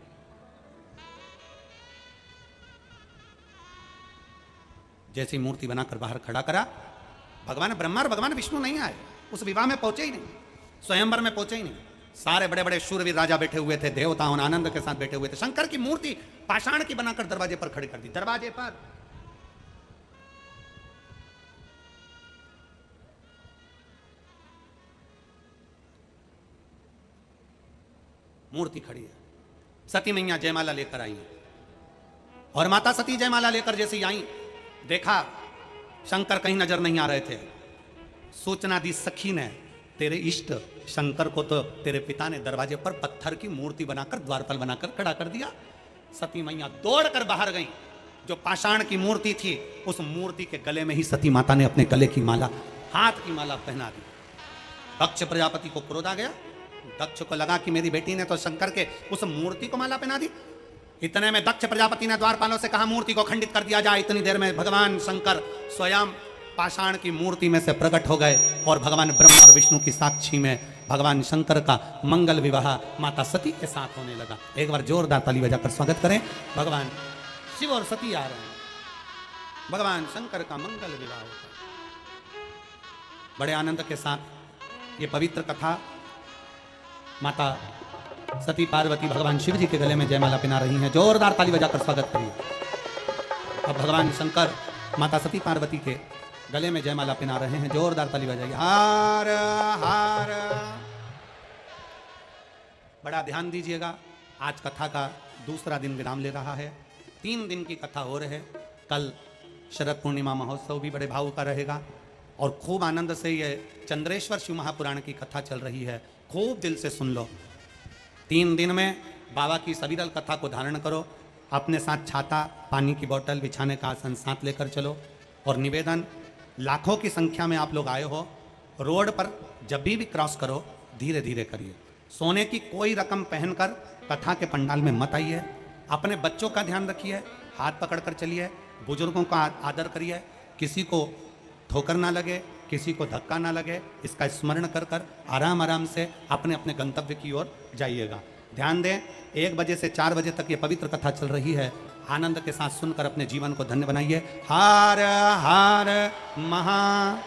जैसी मूर्ति बनाकर बाहर खड़ा करा, भगवान ब्रह्मा और भगवान विष्णु नहीं आए, उस विवाह में पहुंचे ही नहीं, स्वयंवर में पहुंचे ही नहीं। सारे बड़े बड़े शूरवीर राजा बैठे हुए थे, देवताओं आनंद के साथ बैठे हुए थे। शंकर की मूर्ति पाषाण की बनाकर दरवाजे पर खड़ी कर दी, दरवाजे पर। मूर्ति खड़ी है, सती मैया जयमाला लेकर आई और माता सती जयमाला लेकर जैसे आई, देखा शंकर कहीं नजर नहीं आ रहे थे। सूचना दी सखी ने, तेरे इष्ट शंकर को तो तेरे पिता ने दरवाजे पर पत्थर की मूर्ति बनाकर, द्वारपाल बनाकर खड़ा कर दिया। सती मैया दौड़कर बाहर गई, जो पाषाण की मूर्ति थी उस मूर्ति के गले में ही सती माता ने अपने गले की माला, हाथ की माला पहना दी। दक्ष प्रजापति को क्रोध आ गया, दक्ष को लगा कि मेरी बेटी ने तो शंकर के उस मूर्ति को माला पहना दी। इतने में दक्ष प्रजापति ने द्वारपालों से कहा मूर्ति को खंडित कर दिया जाए। इतनी देर में भगवान शंकर स्वयं पाषाण की मूर्ति में से प्रकट हो गए और भगवान ब्रह्मा और विष्णु की साक्षी में भगवान शंकर का मंगल विवाह माता सती के साथ होने लगा। एक बार जोरदार ताली बजाकर स्वागत करें। भगवान शिव और सती आ रहे हैं, भगवान शंकर का मंगल विवाह होता है। बड़े आनंद के साथ ये पवित्र कथा माता सती पार्वती भगवान शिव जी के गले में जयमाला पहना रही हैं। जोरदार ताली बजाकर स्वागत करिए। अब भगवान शंकर माता सती पार्वती के गले में जयमाला पहना रहे हैं। जोरदार ताली बजाइए। हार हार। बड़ा ध्यान दीजिएगा, आज कथा का दूसरा दिन विराम ले रहा है। 3 दिन की कथा हो रही है। कल शरद पूर्णिमा महोत्सव भी बड़े भाव का रहेगा और खूब आनंद से ये चंद्रेश्वर शिव महापुराण की कथा चल रही है। खूब दिल से सुन लो। 3 दिन में बाबा की सविरल कथा को धारण करो। अपने साथ छाता, पानी की बोतल, बिछाने का आसन साथ लेकर चलो। और निवेदन, लाखों की संख्या में आप लोग आए हो, रोड पर जब भी क्रॉस करो धीरे धीरे करिए। सोने की कोई रकम पहनकर कथा के पंडाल में मत आइए। अपने बच्चों का ध्यान रखिए, हाथ पकड़कर चलिए। बुजुर्गों का आदर करिए। किसी को ठोकर ना लगे, किसी को धक्का ना लगे, इसका स्मरण कर कर आराम आराम से अपने अपने गंतव्य की ओर जाइएगा। ध्यान दें, 1 बजे से 4 बजे तक ये पवित्र कथा चल रही है। आनंद के साथ सुनकर अपने जीवन को धन्य बनाइए। हार हार महा